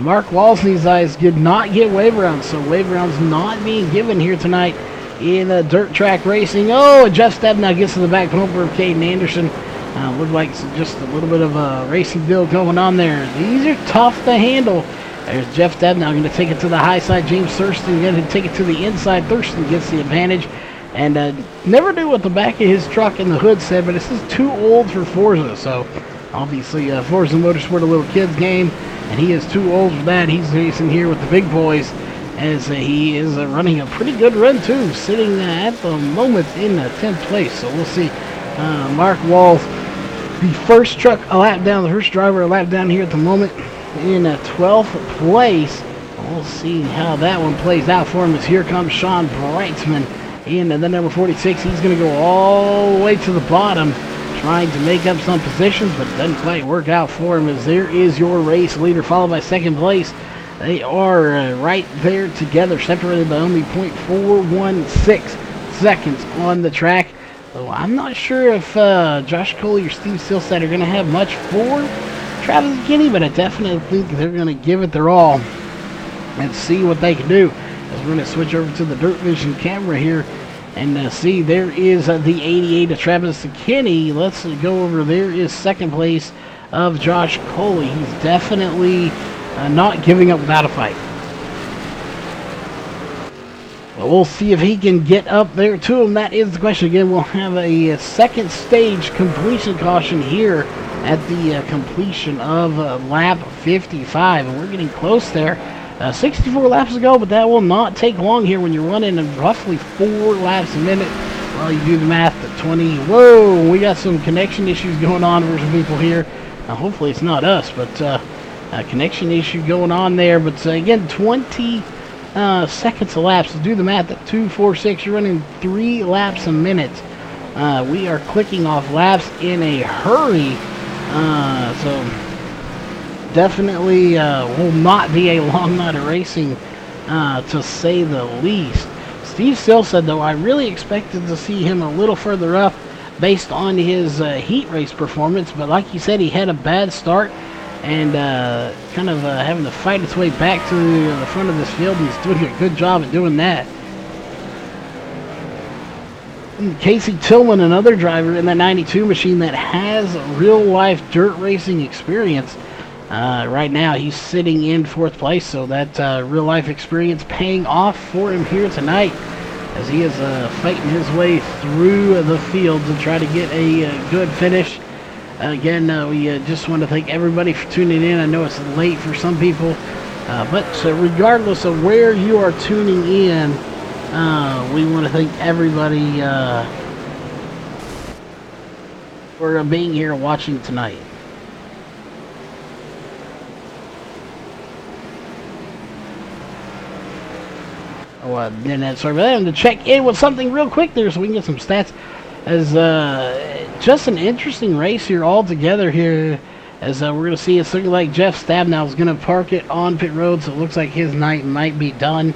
Mark Walls and these guys did not get wave rounds, so wave rounds not being given here tonight in dirt track racing. Oh, and Jeff Stabnow gets to the back bumper of Caden Anderson. Looked like just a little bit of a racing deal going on there. These are tough to handle. There's Jeff Stabnow going to take it to the high side. James Thurston going to take it to the inside. Thurston gets the advantage. And never knew what the back of his truck and the hood said, but this is too old for Forza. So obviously Forza Motorsport, a little kid's game, and he is too old for that. He's racing here with the big boys, as he is running a pretty good run too, sitting at the moment in 10th place. So we'll see. Mark Walls, the first truck a lap down, the first driver a lap down here at the moment in 12th place. We'll see how that one plays out for him, as here comes Sean Breitzman in the number 46. He's going to go all the way to the bottom, trying to make up some positions, but it doesn't quite work out for him, as there is your race leader, followed by 2nd place. They are right there together, separated by only 0.416 seconds on the track. So I'm not sure if Josh Coley or Steve Silstad are going to have much for Travis McKinney, but I definitely think they're going to give it their all. and see what they can do. As we're going to switch over to the Dirt Vision camera here and see, there is the 88 of Travis McKinney. Let's go over. There is second place of Josh Coley. He's definitely not giving up without a fight. Well, we'll see if he can get up there to him. That is the question. Again, we'll have a second stage completion caution here at the completion of lap 55. And we're getting close there. 64 laps to go, but that will not take long here when you're running roughly 4 laps a minute. Well, you do the math at 20. Whoa, we got some connection issues going on for some people here. Hopefully it's not us, but a connection issue going on there. But again, 20 seconds elapsed. Do the math at 2:46. You're running 3 laps a minute. We are clicking off laps in a hurry. So definitely will not be a long night of racing, to say the least. Steve Sill said, though, I really expected to see him a little further up based on his heat race performance, but like he said, he had a bad start and kind of having to fight its way back to the front of this field, and he's doing a good job at doing that. And Casey Tillman, another driver in that 92 machine that has real-life dirt racing experience. Right now, he's sitting in 4th place, so that real-life experience paying off for him here tonight as he is fighting his way through the field to try to get a good finish. Again, we just want to thank everybody for tuning in. I know it's late for some people, but regardless of where you are tuning in, we want to thank everybody for being here watching tonight. Oh, then sorry about that. I'm going to check in with something real quick there so we can get some stats. As just an interesting race here altogether here. As we're going to see, it's looking like Jeff Stabnow is going to park it on pit road, so it looks like his night might be done.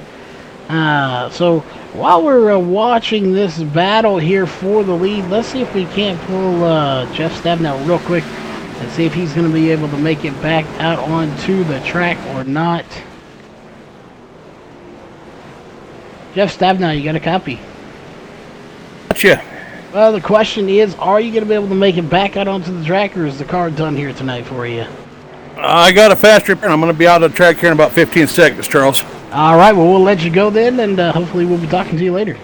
So while we're watching this battle here for the lead, let's see if we can't pull Jeff Stabnow real quick and see if he's going to be able to make it back out onto the track or not. Jeff Stabnow, you got a copy? Gotcha. Well, the question is, are you going to be able to make it back out onto the track, or is the car done here tonight for you? I got a fast repair. I'm going to be out of the track here in about 15 seconds, Charles. All right, well, we'll let you go then, and hopefully we'll be talking to you later.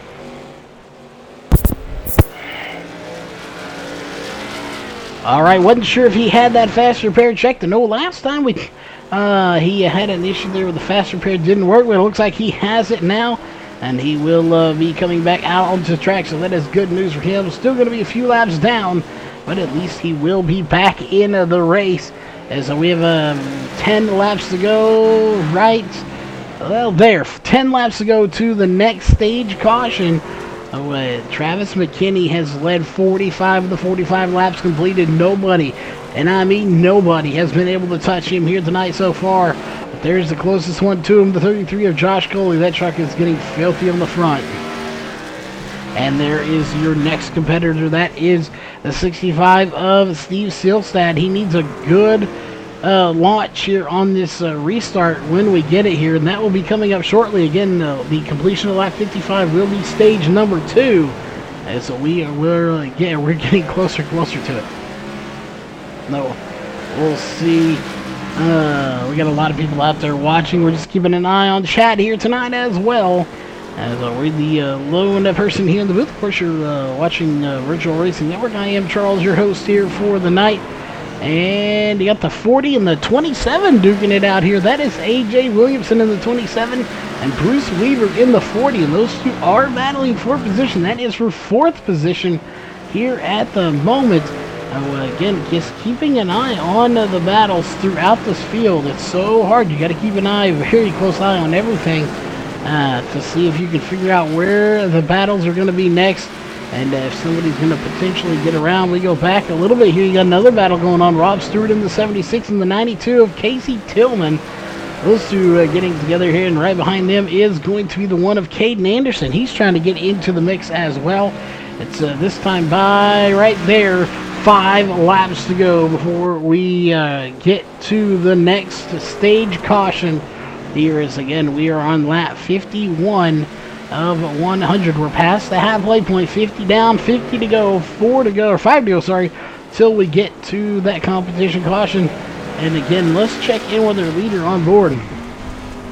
All right, wasn't sure if he had that fast repair checked. I know last time he had an issue there with the fast repair. Didn't work, but it looks like he has it now. And he will be coming back out onto the track, so that is good news for him. Still going to be a few laps down, but at least he will be back in the race. As we have 10 laps to go, right? Well, there, 10 laps to go to the next stage caution. Travis McKinney has led 45 of the 45 laps completed. Nobody, and I mean nobody, has been able to touch him here tonight so far. There's the closest one to him, the 33 of Josh Coley. That truck is getting filthy on the front. And there is your next competitor. That is the 65 of Steve Silstad. He needs a good launch here on this restart when we get it here. And that will be coming up shortly. Again, the completion of lap 55 will be stage number 2. And so we're getting closer to it. No, we'll see. We got a lot of people out there watching. We're just keeping an eye on the chat here tonight as well. As we're the lone person here in the booth. Of course, you're watching Virtual Racing Network. I am Charles, your host here for the night. And you got the 40 and the 27 duking it out here. That is AJ Williamson in the 27 and Bruce Weaver in the 40. And those two are battling for position. That is for 4th position here at the moment. Again, just keeping an eye on the battles throughout this field. It's so hard. You got to keep an eye, very close eye on everything to see if you can figure out where the battles are going to be next. And if somebody's going to potentially get around, we go back a little bit here. You got another battle going on. Rob Stewart in the 76 and the 92 of Casey Tillman. Those two getting together here, and right behind them is going to be the one of Caden Anderson. He's trying to get into the mix as well. It's this time by right there. 5 laps to go before we get to the next stage caution Here is, again, we are on lap 51 of 100. We're past the halfway point, 50 down, 50 to go, 4 to go, or 5 to go, sorry, till we get to that competition caution. And again, let's check in with our leader on board.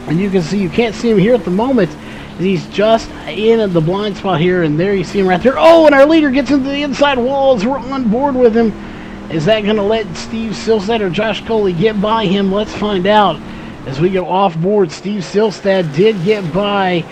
And you can see, you can't see him here at the moment. He's just in the blind spot here, and there you see him right there. Oh, and our leader gets into the inside walls. We're on board with him. Is that going to let Steve Silstad or Josh Coley get by him? Let's find out as we go off board. Steve Silstad did get by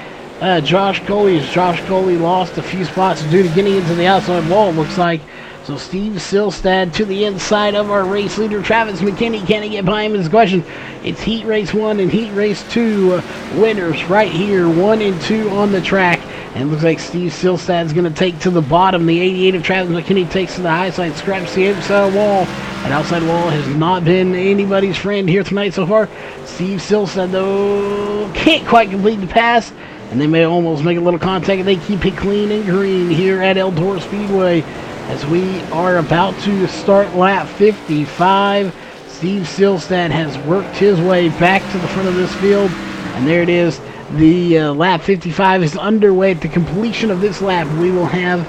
Josh Coley, as Josh Coley lost a few spots due to getting into the outside wall, it looks like. So Steve Silstad to the inside of our race leader, Travis McKinney. Can he get by him is the question. It's Heat Race 1 and Heat Race 2 winners right here, 1 and 2 on the track. And it looks like Steve Silstad's going to take to the bottom. The 88 of Travis McKinney takes to the high side, scraps the outside wall. That outside wall has not been anybody's friend here tonight so far. Steve Silstad, though, can't quite complete the pass. And they may almost make a little contact. They keep it clean and green here at Eldora Speedway as we are about to start lap 55. Steve Silstad has worked his way back to the front of this field. And there it is. The lap 55 is underway. At the completion of this lap, we will have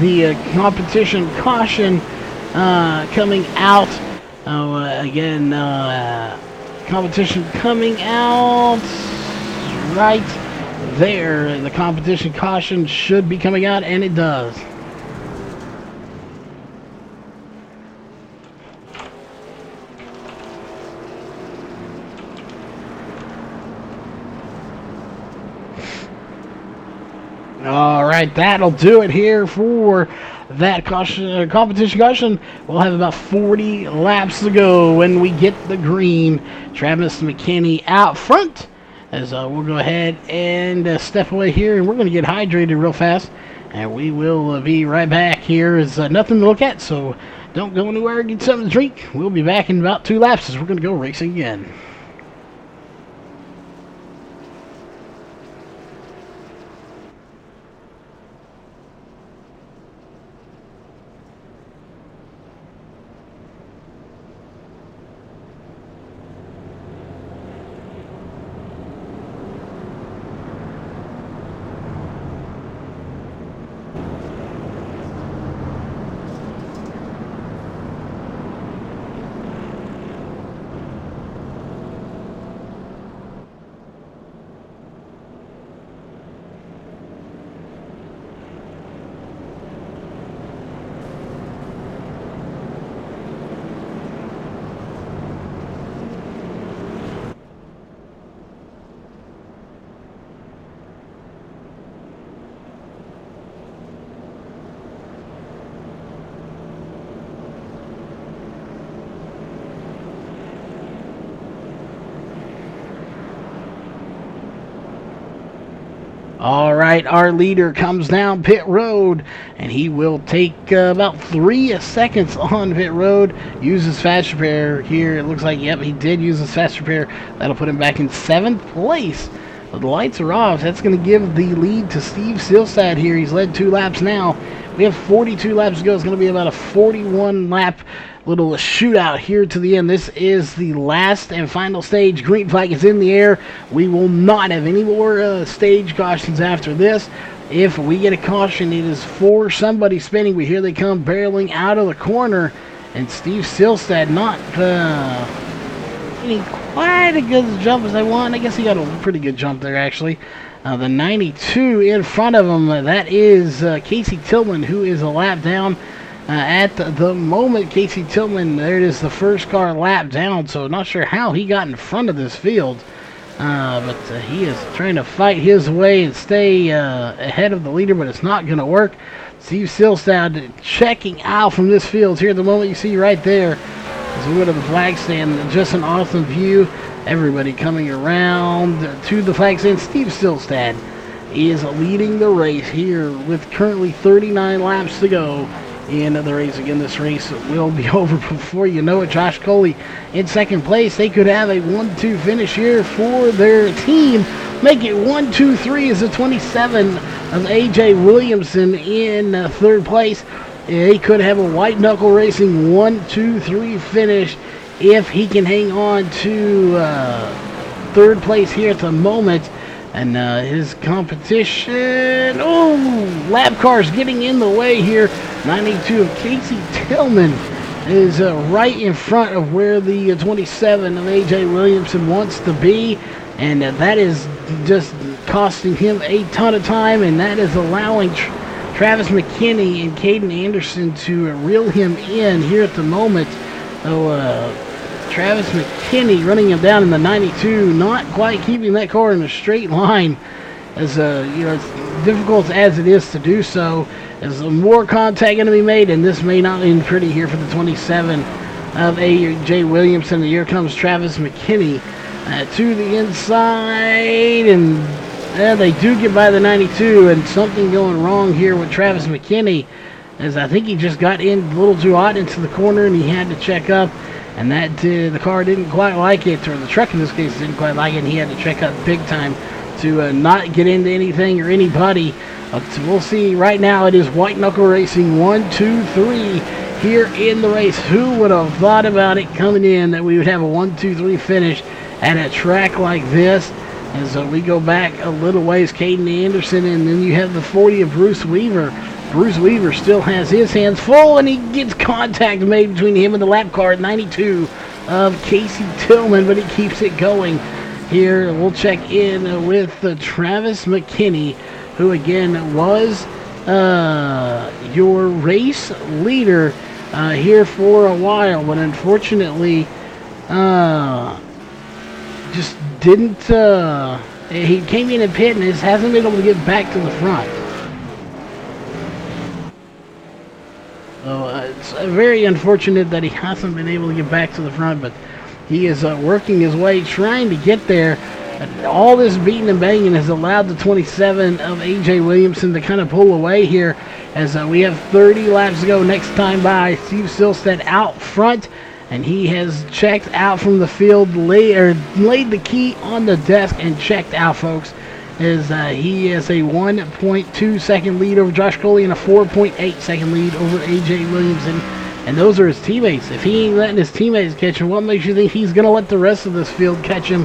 the competition caution coming out. Again, competition coming out right there. The competition caution should be coming out, and it does. All right, that'll do it here for that caution, competition caution. We'll have about 40 laps to go when we get the green. Travis McKinney out front, as we'll go ahead and step away here, and we're going to get hydrated real fast, and we will be right back. Here is nothing to look at, so don't go anywhere and get something to drink. We'll be back in about 2 laps as we're going to go racing again. All right, our leader comes down pit road, and he will take about 3 seconds on pit road. Uses fast repair here. It looks like, yep, he did use his fast repair. That'll put him back in 7th place. But the lights are off. That's going to give the lead to Steve Silstad here. He's led 2 laps now. We have 42 laps to go. It's going to be about a 41 lap little shootout here to the end. This is the last and final stage. Green flag is in the air. We will not have any more stage cautions after this. If we get a caution, it is for somebody spinning. We hear they come barreling out of the corner, and Steve Silstad not getting quite a good jump as I want. I guess he got a pretty good jump there, actually. The 92 in front of him, that is Casey Tillman, who is a lap down. At the moment, Casey Tillman, there it is, the first car lap down, so not sure how he got in front of this field. But he is trying to fight his way and stay ahead of the leader, but it's not going to work. Steve Silstad checking out from this field here at the moment. You see right there as we go to the flag stand, just an awesome view. Everybody coming around to the flag stand. Steve Silstad is leading the race here with currently 39 laps to go in the race. Again, this race will be over before you know it. Josh Coley in 2nd place. They could have a 1-2 finish here for their team. Make it 1-2-3 is the 27 of A.J. Williamson in 3rd place. They could have a white knuckle racing 1-2-3 finish if he can hang on to third place here at the moment. And his competition, lap cars getting in the way here. 92 of Casey Tillman is right in front of where the 27 of A.J. Williamson wants to be. And that is just costing him a ton of time, and that is allowing Travis McKinney and Caden Anderson to reel him in here at the moment. So Travis McKinney running him down in the 92, not quite keeping that car in a straight line, as it's difficult as it is to do so. There's more contact going to be made, and this may not end pretty here for the 27 of A.J. Williamson. Here comes Travis McKinney to the inside, and they do get by the 92, and something going wrong here with Travis McKinney, as I think he just got in a little too hot into the corner, and he had to check up. And that the car didn't quite like it, or the truck in this case didn't quite like it, and he had to check up big time to not get into anything or anybody. So we'll see. Right now it is white knuckle racing 1, 2, 3 here in the race. Who would have thought about it coming in that we would have a 1, 2, 3 finish at a track like this? And so we go back a little ways, Caden Anderson, and then you have the 40 of Bruce Weaver. Bruce Weaver still has his hands full, and he gets contact made between him and the lap car at 92 of Casey Tillman, but he keeps it going. Here we'll check in with Travis McKinney, who again was your race leader here for a while, but unfortunately just didn't he came in and pit and just hasn't been able to get back to the front. So it's very unfortunate that he hasn't been able to get back to the front, but he is working his way, trying to get there. All this beating and banging has allowed the 27 of A.J. Williamson to kind of pull away here, as we have 30 laps to go next time by. Steve Silstead out front, and he has checked out from the field, laid the key on the desk and checked out, folks. As he has a 1.2 second lead over Josh Coley and a 4.8 second lead over A.J. Williamson. And those are his teammates. If he ain't letting his teammates catch him, what makes you think he's going to let the rest of this field catch him?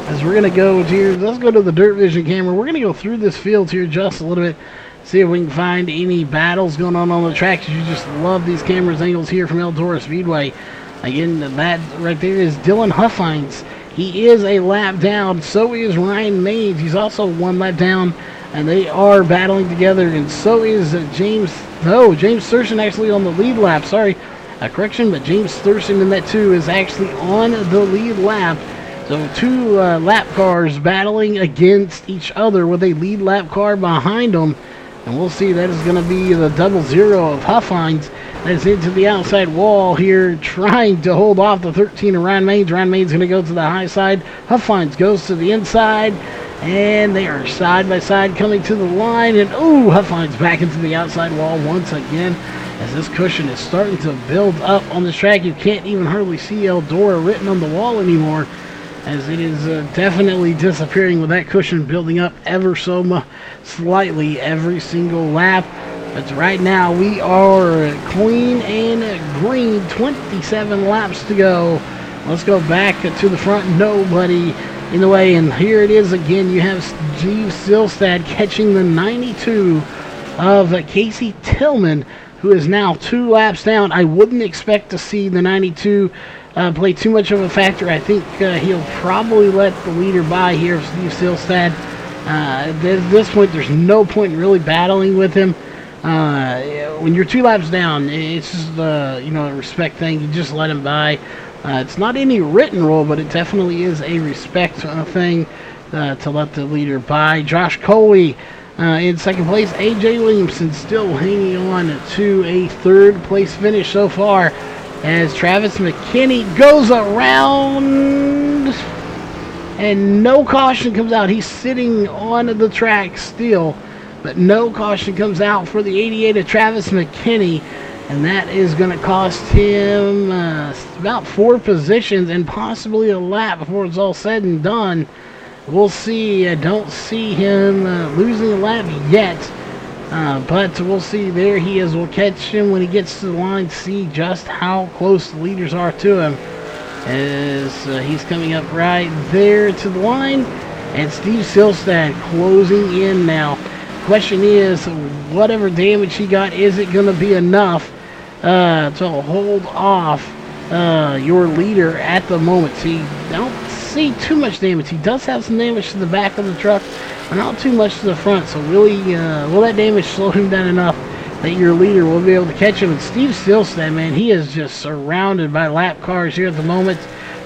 As we're going to go here, let's go to the Dirt Vision camera. We're going to go through this field here just a little bit, see if we can find any battles going on the track. You just love these cameras angles here from Eldora Speedway. Again, that right there is Dylan Huffines. He is a lap down. So is Ryan Maines. He's also 1 lap down, and they are battling together. And so is James Thurston actually on the lead lap. Sorry, a correction, but James Thurston in that too is actually on the lead lap. So 2 lap cars battling against each other with a lead lap car behind them. And we'll see, that is going to be the 00 of Huffines. That's into the outside wall here, trying to hold off the 13 of Ryan Maines. Ryan Maines going to go to the high side. Huffines goes to the inside, and they are side by side coming to the line. And Huffines back into the outside wall once again, as this cushion is starting to build up on this track. You can't even hardly see Eldora written on the wall anymore, as it is definitely disappearing with that cushion building up ever so slightly every single lap. But right now we are clean and green, 27 laps to go. Let's go back to the front, nobody in the way, and here it is again. You have Steve Silstad catching the 92 of Casey Tillman, who is now 2 laps down. I wouldn't expect to see the 92 play too much of a factor. I think he'll probably let the leader by here, Steve Silstad. At this point, there's no point in really battling with him. When you're 2 laps down, it's just a respect thing. You just let him by. It's not any written rule, but it definitely is a respect thing to let the leader by. Josh Coley in second place. A.J. Williamson still hanging on to a 3rd place finish so far, as Travis McKinney goes around and no caution comes out. He's sitting on the track still, but no caution comes out for the 88 of Travis McKinney, and that is going to cost him about 4 positions and possibly a lap before it's all said and done. We'll see. I don't see him losing a lap yet. But we'll see. There he is. We'll catch him when he gets to the line, see just how close the leaders are to him. As he's coming up right there to the line. And Steve Silstad closing in now. Question is, whatever damage he got, is it going to be enough to hold off your leader at the moment? See, I don't see too much damage. He does have some damage to the back of the truck, but not too much to the front. So really, will that damage slow him down enough that your leader will be able to catch him? And Steve Silstad, man, he is just surrounded by lap cars here at the moment.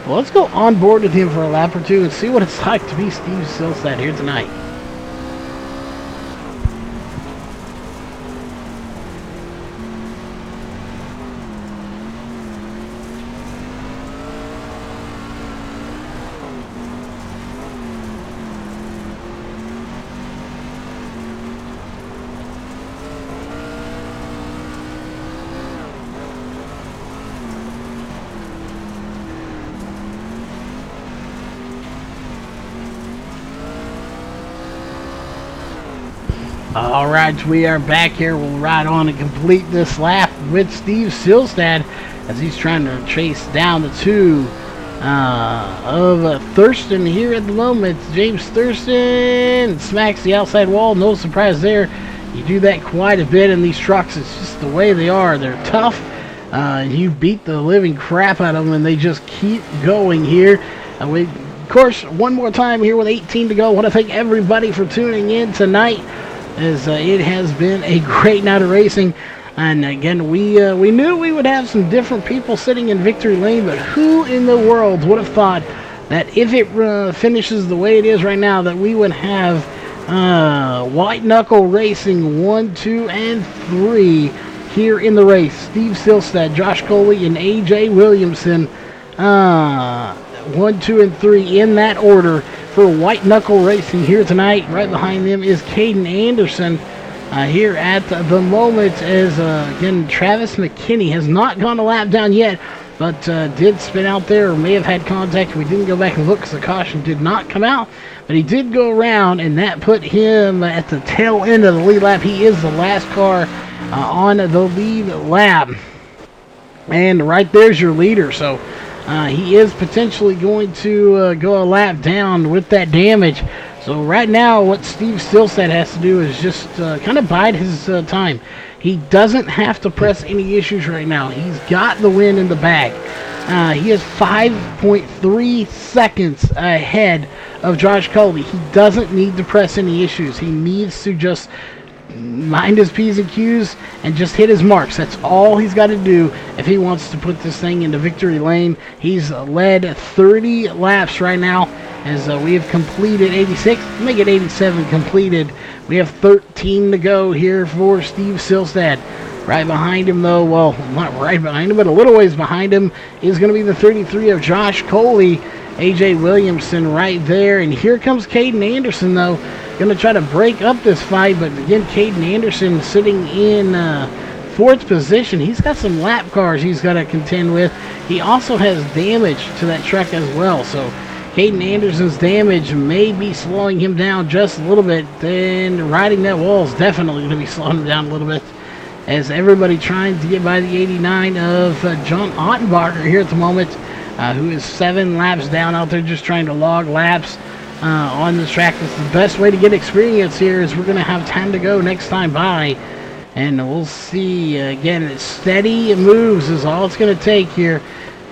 Well, let's go on board with him for a lap or two and see what it's like to be Steve Silstad here tonight. Alright, we are back here. We'll ride on and complete this lap with Steve Silstad as he's trying to chase down the two of Thurston here at the moment. James Thurston smacks the outside wall. No surprise there. You do that quite a bit in these trucks. It's just the way they are. They're tough. You beat the living crap out of them and they just keep going here. Of course, one more time here with 18 to go. I want to thank everybody for tuning in tonight, as it has been a great night of racing. And again, we knew we would have some different people sitting in victory lane, but who in the world would have thought that if it finishes the way it is right now, that we would have White Knuckle Racing 1, 2, and 3 here in the race. Steve Silstad, Josh Coley, and AJ Williamson, 1, 2, and 3 in that order for White Knuckle Racing here tonight. Right behind them is Caden Anderson here at the moment, as again Travis McKinney has not gone a lap down yet, but did spin out there, or may have had contact. We didn't go back and look because the caution did not come out, but he did go around, and that put him at the tail end of the lead lap. He is the last car on the lead lap, and right there's your leader. So he is potentially going to go a lap down with that damage. So right now what Steve Silstad has to do is just kind of bide his time. He doesn't have to press any issues right now. He's got the win in the bag. He is 5.3 seconds ahead of Josh Colby. He doesn't need to press any issues. He needs to just mind his P's and Q's and just hit his marks. That's all he's got to do if he wants to put this thing into victory lane. He's led 30 laps right now, as we have completed 86, make it 87 completed. We have 13 to go here for Steve Silstad. Right behind him, though, well, not right behind him, but a little ways behind him is going to be the 33 of Josh Coley, AJ Williamson right there. And here comes Caden Anderson, though, going to try to break up this fight. But again, Caden Anderson sitting in fourth position. He's got some lap cars he's got to contend with. He also has damage to that truck as well. So Caden Anderson's damage may be slowing him down just a little bit. Then riding that wall is definitely going to be slowing him down a little bit, as everybody trying to get by the 89 of John Ottenbacher here at the moment, who is 7 laps down out there just trying to log laps on this track. That's the best way to get experience here, is we're going to have time to go next time by. And we'll see, again, steady moves is all it's going to take here,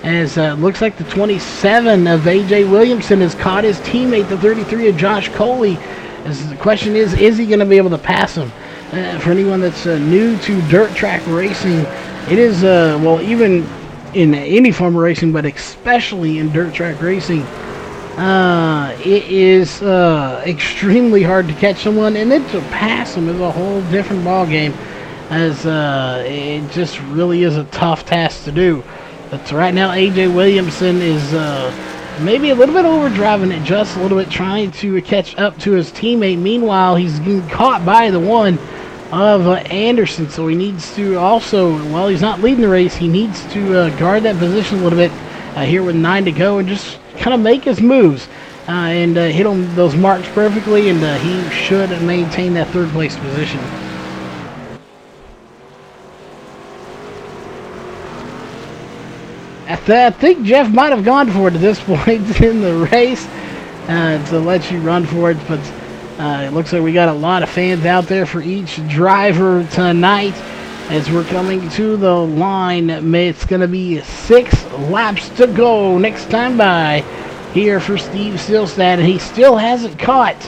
as it looks like the 27 of AJ Williamson has caught his teammate, the 33 of Josh Coley. As the question is he going to be able to pass him? For anyone that's new to dirt track racing, it is, well, even in any form of racing, but especially in dirt track racing, it is extremely hard to catch someone, and then to pass them is a whole different ball game, as it just really is a tough task to do. But right now, AJ Williamson is maybe a little bit overdriving it just a little bit, trying to catch up to his teammate. Meanwhile, he's getting caught by the one of Anderson, so he needs to also, while he's not leading the race, he needs to guard that position a little bit here with 9 to go, and just kind of make his moves and hit on those marks perfectly, and he should maintain that third place position. I think Jeff might have gone for it at this point in the race to let you run for it, but it looks like we got a lot of fans out there for each driver tonight. As we're coming to the line, it's going to be 6 laps to go next time by here for Steve Silstad, and he still hasn't caught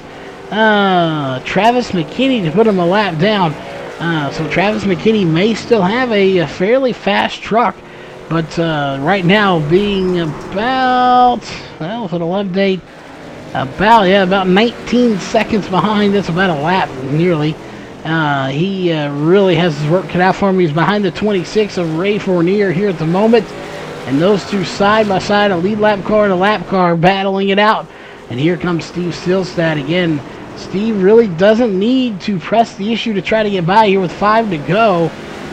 Travis McKinney to put him a lap down. So Travis McKinney may still have a fairly fast truck, but right now being about, well, if it'll update, about 19 seconds behind. That's about a lap nearly. He really has his work cut out for him. He's behind the 26 of Ray Fournier here at the moment. And those two side by side, a lead lap car and a lap car battling it out. And here comes Steve Silstad again. Steve really doesn't need to press the issue to try to get by here with 5 to go.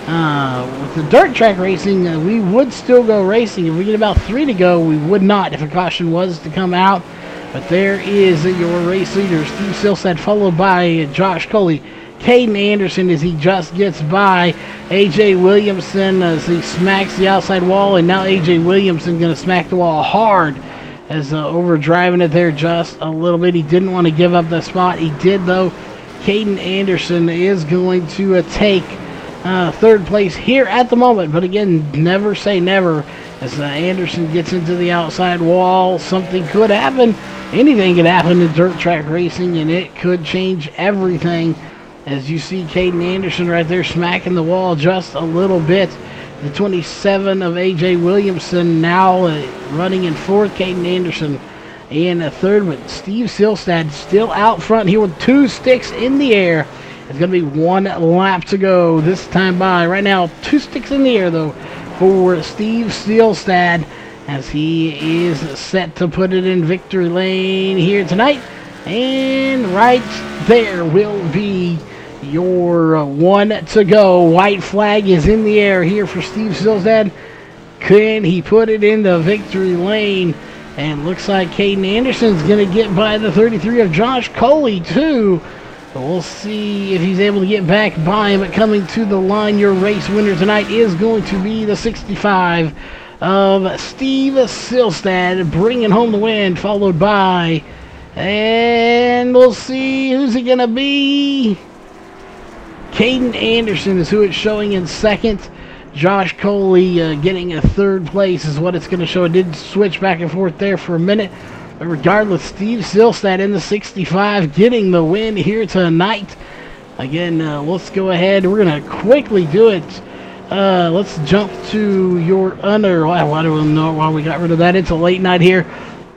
With the dirt track racing, we would still go racing. If we get about 3 to go, we would not if a caution was to come out. But there is your race leader, Steve Silstad, followed by Josh Coley. Caden Anderson as he just gets by A.J. Williamson as he smacks the outside wall, and now A.J. Williamson going to smack the wall hard as overdriving it there just a little bit. He didn't want to give up the spot. He did, though. Caden Anderson is going to take third place here at the moment, but again, never say never. As Anderson gets into the outside wall, something could happen. Anything could happen in dirt track racing, and it could change everything. As you see Caden Anderson right there smacking the wall just a little bit. The 27 of A.J. Williamson now running in fourth. Caden Anderson in third, but Steve Silstad still out front here with 2 sticks in the air. It's going to be 1 lap to go this time by. Right now, 2 sticks in the air, though, for Steve Silstad as he is set to put it in victory lane here tonight. And right there will be your 1 to go. White flag is in the air here for Steve Silstad. Can he put it in the victory lane? And looks like Caden Anderson's going to get by the 33 of Josh Coley, too. So we'll see if he's able to get back by him. But coming to the line, your race winner tonight is going to be the 65 of Steve Silstad, bringing home the win, followed by, and we'll see who's it going to be. Caden Anderson is who it's showing in second. Josh Coley getting a third place is what it's going to show. It did switch back and forth there for a minute. But regardless, Steve Silstad in the 65 getting the win here tonight. Again, let's go ahead. We're going to quickly do it. Let's jump to your I don't know why we got rid of that. It's a late night here.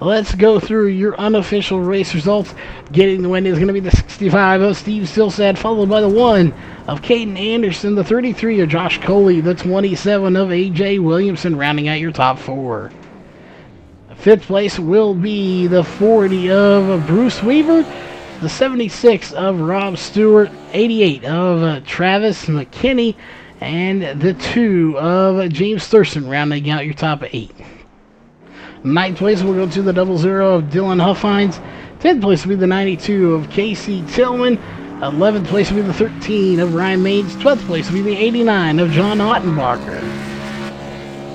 Let's go through your unofficial race results. Getting the win is going to be the 65 of Steve Silstad, followed by the 1 of Caden Anderson, the 33 of Josh Coley, the 27 of A.J. Williamson, rounding out your top 4. Fifth place will be the 40 of Bruce Weaver, the 76 of Rob Stewart, 88 of Travis McKinney, and the 2 of James Thurston, rounding out your top 8. Ninth place will go to the 00 of Dylan Huffines. 10th place will be the 92 of Casey Tillman. 11th place will be the 13 of Ryan Maines. 12th place will be the 89 of John Ottenbacher.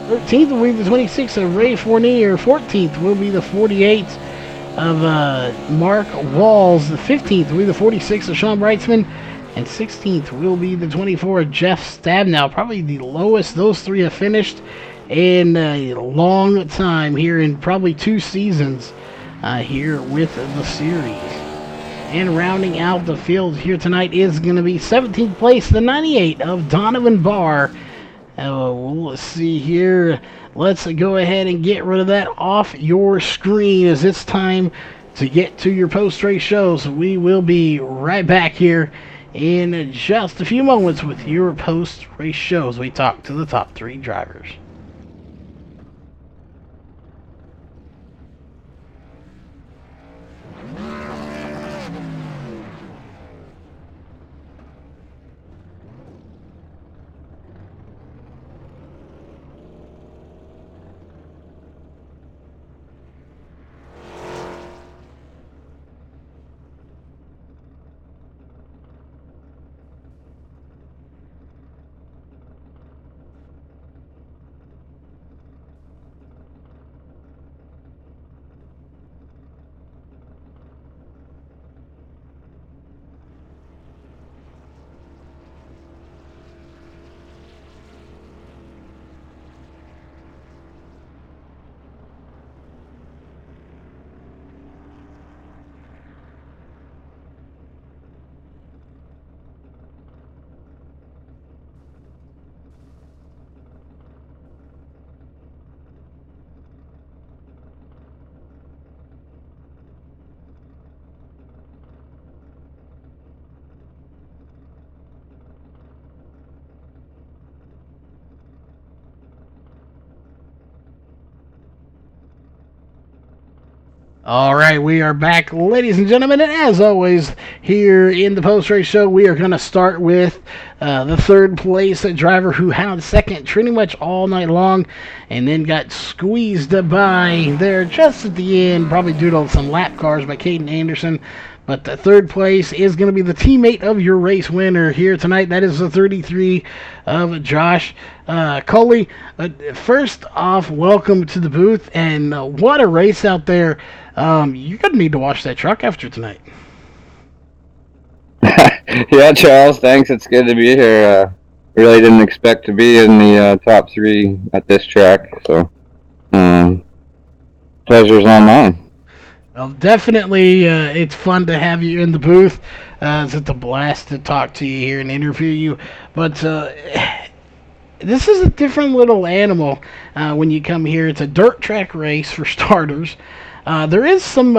13th will be the 26 of Ray Fournier. 14th will be the 48 of Mark Walls. The 15th will be the 46 of Sean Brightsman. And 16th will be the 24 of Jeff Stabnow. Probably the lowest those 3 have finished in a long time here, in probably 2 seasons here with the series. And rounding out the field here tonight is going to be 17th place, the 98 of Donovan Barr. Let's see here. Let's go ahead and get rid of that off your screen as it's time to get to your post-race shows. We will be right back here in just a few moments with your post-race shows. We talk to the top 3 drivers. All right, we are back, ladies and gentlemen, and as always, here in the post-race show, we are going to start with the third place driver who had second pretty much all night long, and then got squeezed by there just at the end, probably due to some lap cars by Caden Anderson. But the third place is going to be the teammate of your race winner here tonight. That is the 33 of Josh Coley. First off, welcome to the booth, and what a race out there. You're going to need to wash that truck after tonight. Yeah, Charles, thanks. It's good to be here. Really didn't expect to be in the top three at this track, so pleasure's all mine. Well, definitely, it's fun to have you in the booth. It's a blast to talk to you here and interview you. But this is a different little animal when you come here. It's a dirt track race for starters. There is some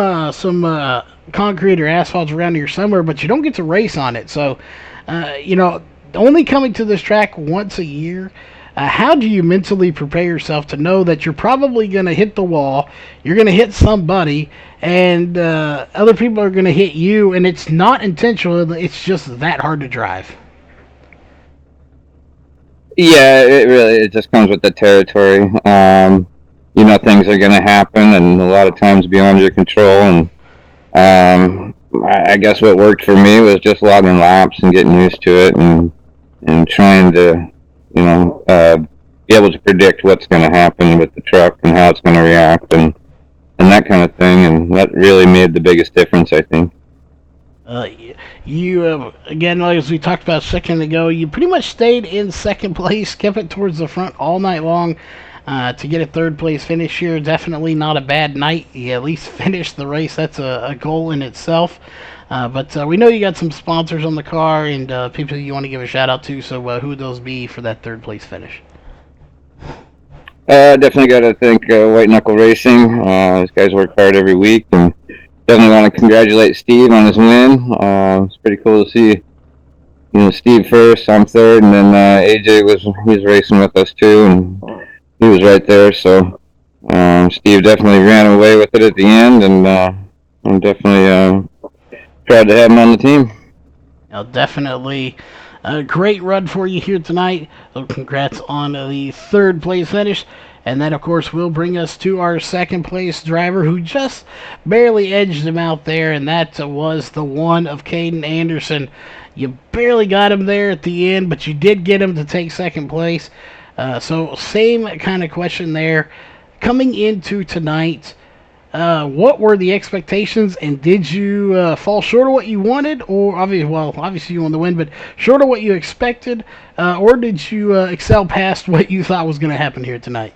concrete or asphalt around here somewhere, but you don't get to race on it. So, only coming to this track once a year. How do you mentally prepare yourself to know that you're probably going to hit the wall, you're going to hit somebody, and other people are going to hit you, and it's not intentional, it's just that hard to drive? Yeah, it just comes with the territory. Things are going to happen, and a lot of times beyond your control. And I guess what worked for me was just logging laps and getting used to it, and trying to be able to predict what's going to happen with the truck and how it's going to react and that kind of thing. And that really made the biggest difference, I think. You, again, like as we talked about a second ago, you pretty much stayed in second place, kept it towards the front all night long to get a third place finish here. Definitely not a bad night. You at least finished the race. That's a goal in itself. But we know you got some sponsors on the car and people you want to give a shout out to. So who would those be for that third place finish? Definitely got to thank White Knuckle Racing. These guys work hard every week, and definitely want to congratulate Steve on his win. It's pretty cool to see, Steve first, I'm third, and then AJ was racing with us too, and he was right there. So Steve definitely ran away with it at the end, and I'm definitely proud to have him on the team. Definitely a great run for you here tonight. So congrats on the third place finish. And that, of course, will bring us to our second place driver who just barely edged him out there, and that was the one of Caden Anderson. You barely got him there at the end, but you did get him to take second place. So same kind of question there. Coming into tonight, what were the expectations, and did you fall short of what you wanted, or obviously you won the win, but short of what you expected, or did you excel past what you thought was going to happen here tonight?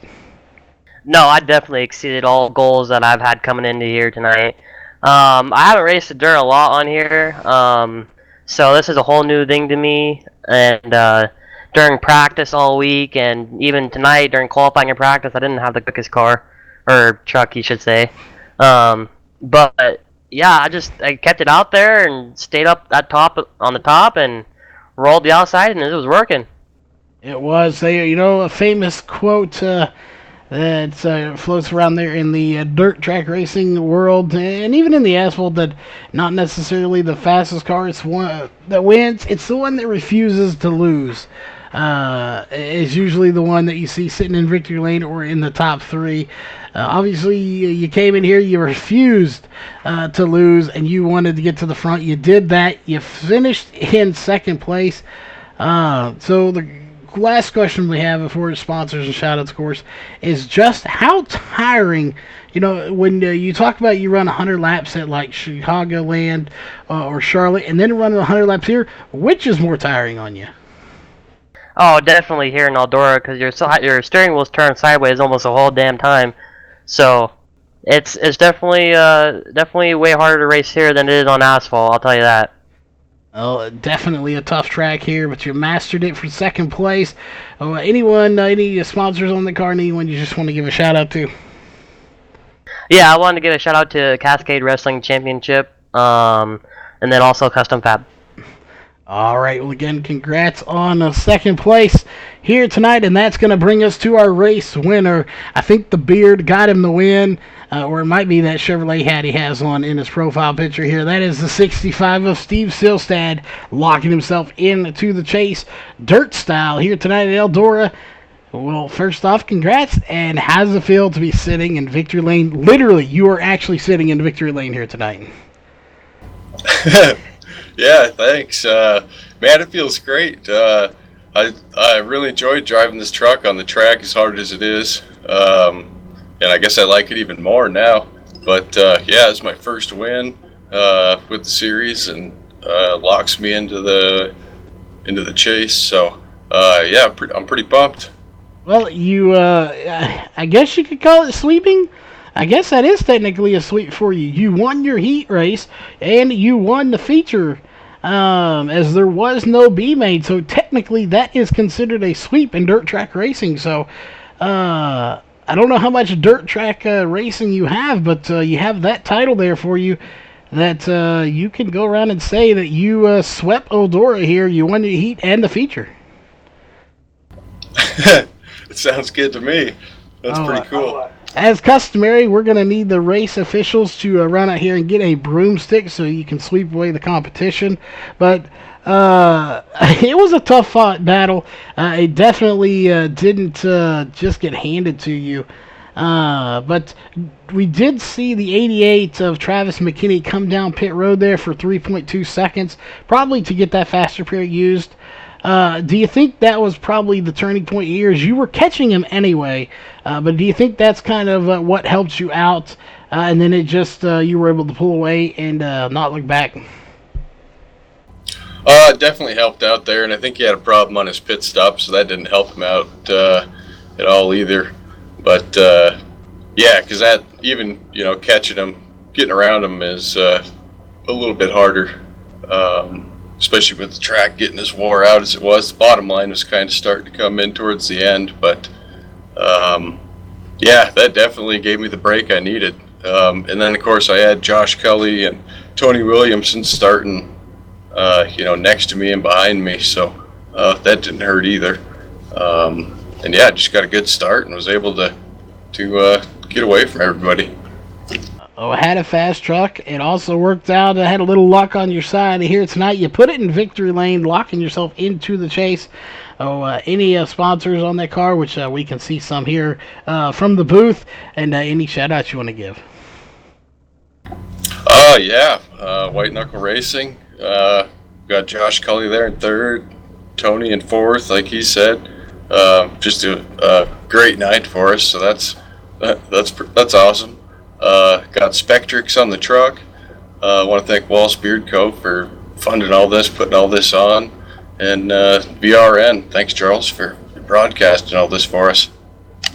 No, I definitely exceeded all goals that I've had coming into here tonight. I haven't raced the dirt a lot on here, so this is a whole new thing to me. And during practice all week, and even tonight during qualifying and practice, I didn't have the quickest car, or truck, you should say. But yeah, I kept it out there and stayed up on the top, and rolled the outside, and it was working. It was a famous quote that floats around there in the dirt track racing world, and even in the asphalt, that not necessarily the fastest car is one that wins, it's the one that refuses to lose. Is usually the one that you see sitting in victory lane or in the top three. Obviously, you came in here, you refused to lose, and you wanted to get to the front. You did that. You finished in second place. So the last question we have before sponsors and shout-outs, of course, is just how tiring, when you talk about you run 100 laps at like Chicagoland or Charlotte, and then running 100 laps here, which is more tiring on you? Oh, definitely here in Eldora, because your steering wheel's turned sideways almost the whole damn time. So it's definitely way harder to race here than it is on asphalt, I'll tell you that. Oh, definitely a tough track here, but you mastered it for second place. Any sponsors on the car, anyone you just want to give a shout out to? Yeah, I wanted to give a shout out to Cascade Wrestling Championship, and then also Custom Fab. All right, well, again, congrats on second place here tonight, and that's going to bring us to our race winner. I think the beard got him the win, or it might be that Chevrolet hat he has on in his profile picture here. That is the 65 of Steve Silstad locking himself into the chase dirt style here tonight at Eldora. Well, first off, congrats, and how does it feel to be sitting in victory lane? Literally, you are actually sitting in victory lane here tonight. Yeah, thanks. Man, it feels great. I really enjoyed driving this truck on the track as hard as it is. And I guess I like it even more now. But yeah, it's my first win with the series, and locks me into the chase. So yeah, I'm pretty pumped. Well, I guess you could call it sweeping. I guess that is technically a sweep for you. You won your heat race, and you won the feature, as there was no B made. So technically, that is considered a sweep in dirt track racing. So I don't know how much dirt track racing you have, but you have that title there for you, that you can go around and say that you swept Eldora here. You won the heat and the feature. It sounds good to me. That's pretty cool. As customary, we're going to need the race officials to run out here and get a broomstick so you can sweep away the competition. But it was a tough fought battle. It definitely didn't just get handed to you. But we did see the 88 of Travis McKinney come down pit road there for 3.2 seconds, probably to get that faster period used. Do you think that was probably the turning point here? You were catching him anyway, but do you think that's kind of what helped you out, and then it just you were able to pull away and not look back? It definitely helped out there, and I think he had a problem on his pit stop, so that didn't help him out at all either. But yeah, because that even catching him, getting around him is a little bit harder. Especially with the track getting as wore out as it was. The bottom line was kind of starting to come in towards the end, but yeah, that definitely gave me the break I needed. And then, of course, I had Josh Kelly and Tony Williamson starting, next to me and behind me, so that didn't hurt either. And yeah, just got a good start and was able to get away from everybody. Oh, had a fast truck. It also worked out. I had a little luck on your side here tonight. You put it in victory lane, locking yourself into the chase. Oh, any sponsors on that car, which we can see some here from the booth, and any shout-outs you want to give? Yeah, White Knuckle Racing. Got Josh Cully there in third, Tony in fourth, like he said. Just a great night for us, so that's awesome. Got Spectrix on the truck. I want to thank Wallace Beard Co. for funding all this, putting all this on. And VRN, thanks Charles for broadcasting all this for us.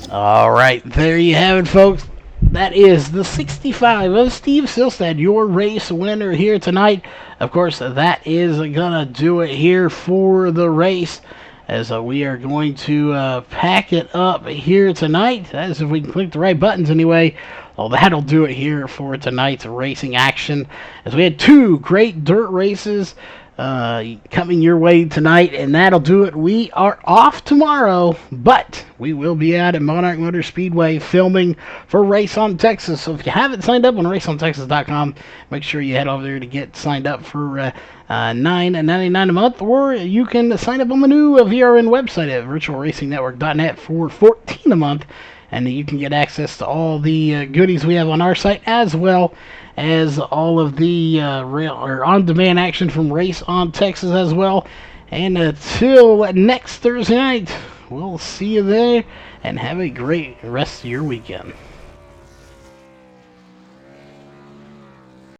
All right, there you have it, folks. That is the 65 of Steve Silstad, your race winner here tonight. Of course, that is going to do it here for the race, as we are going to pack it up here tonight. That is if we can click the right buttons anyway. Well, that'll do it here for tonight's racing action, as we had two great dirt races coming your way tonight, and that'll do it. We are off tomorrow, but we will be out at Monarch Motor Speedway filming for Race on Texas. So if you haven't signed up on raceontexas.com, make sure you head over there to get signed up for $9.99 a month, or you can sign up on the new VRN website at virtualracingnetwork.net for $14 a month. And you can get access to all the goodies we have on our site, as well as all of the on-demand action from Race on Texas as well. And until next Thursday night, we'll see you there, and have a great rest of your weekend.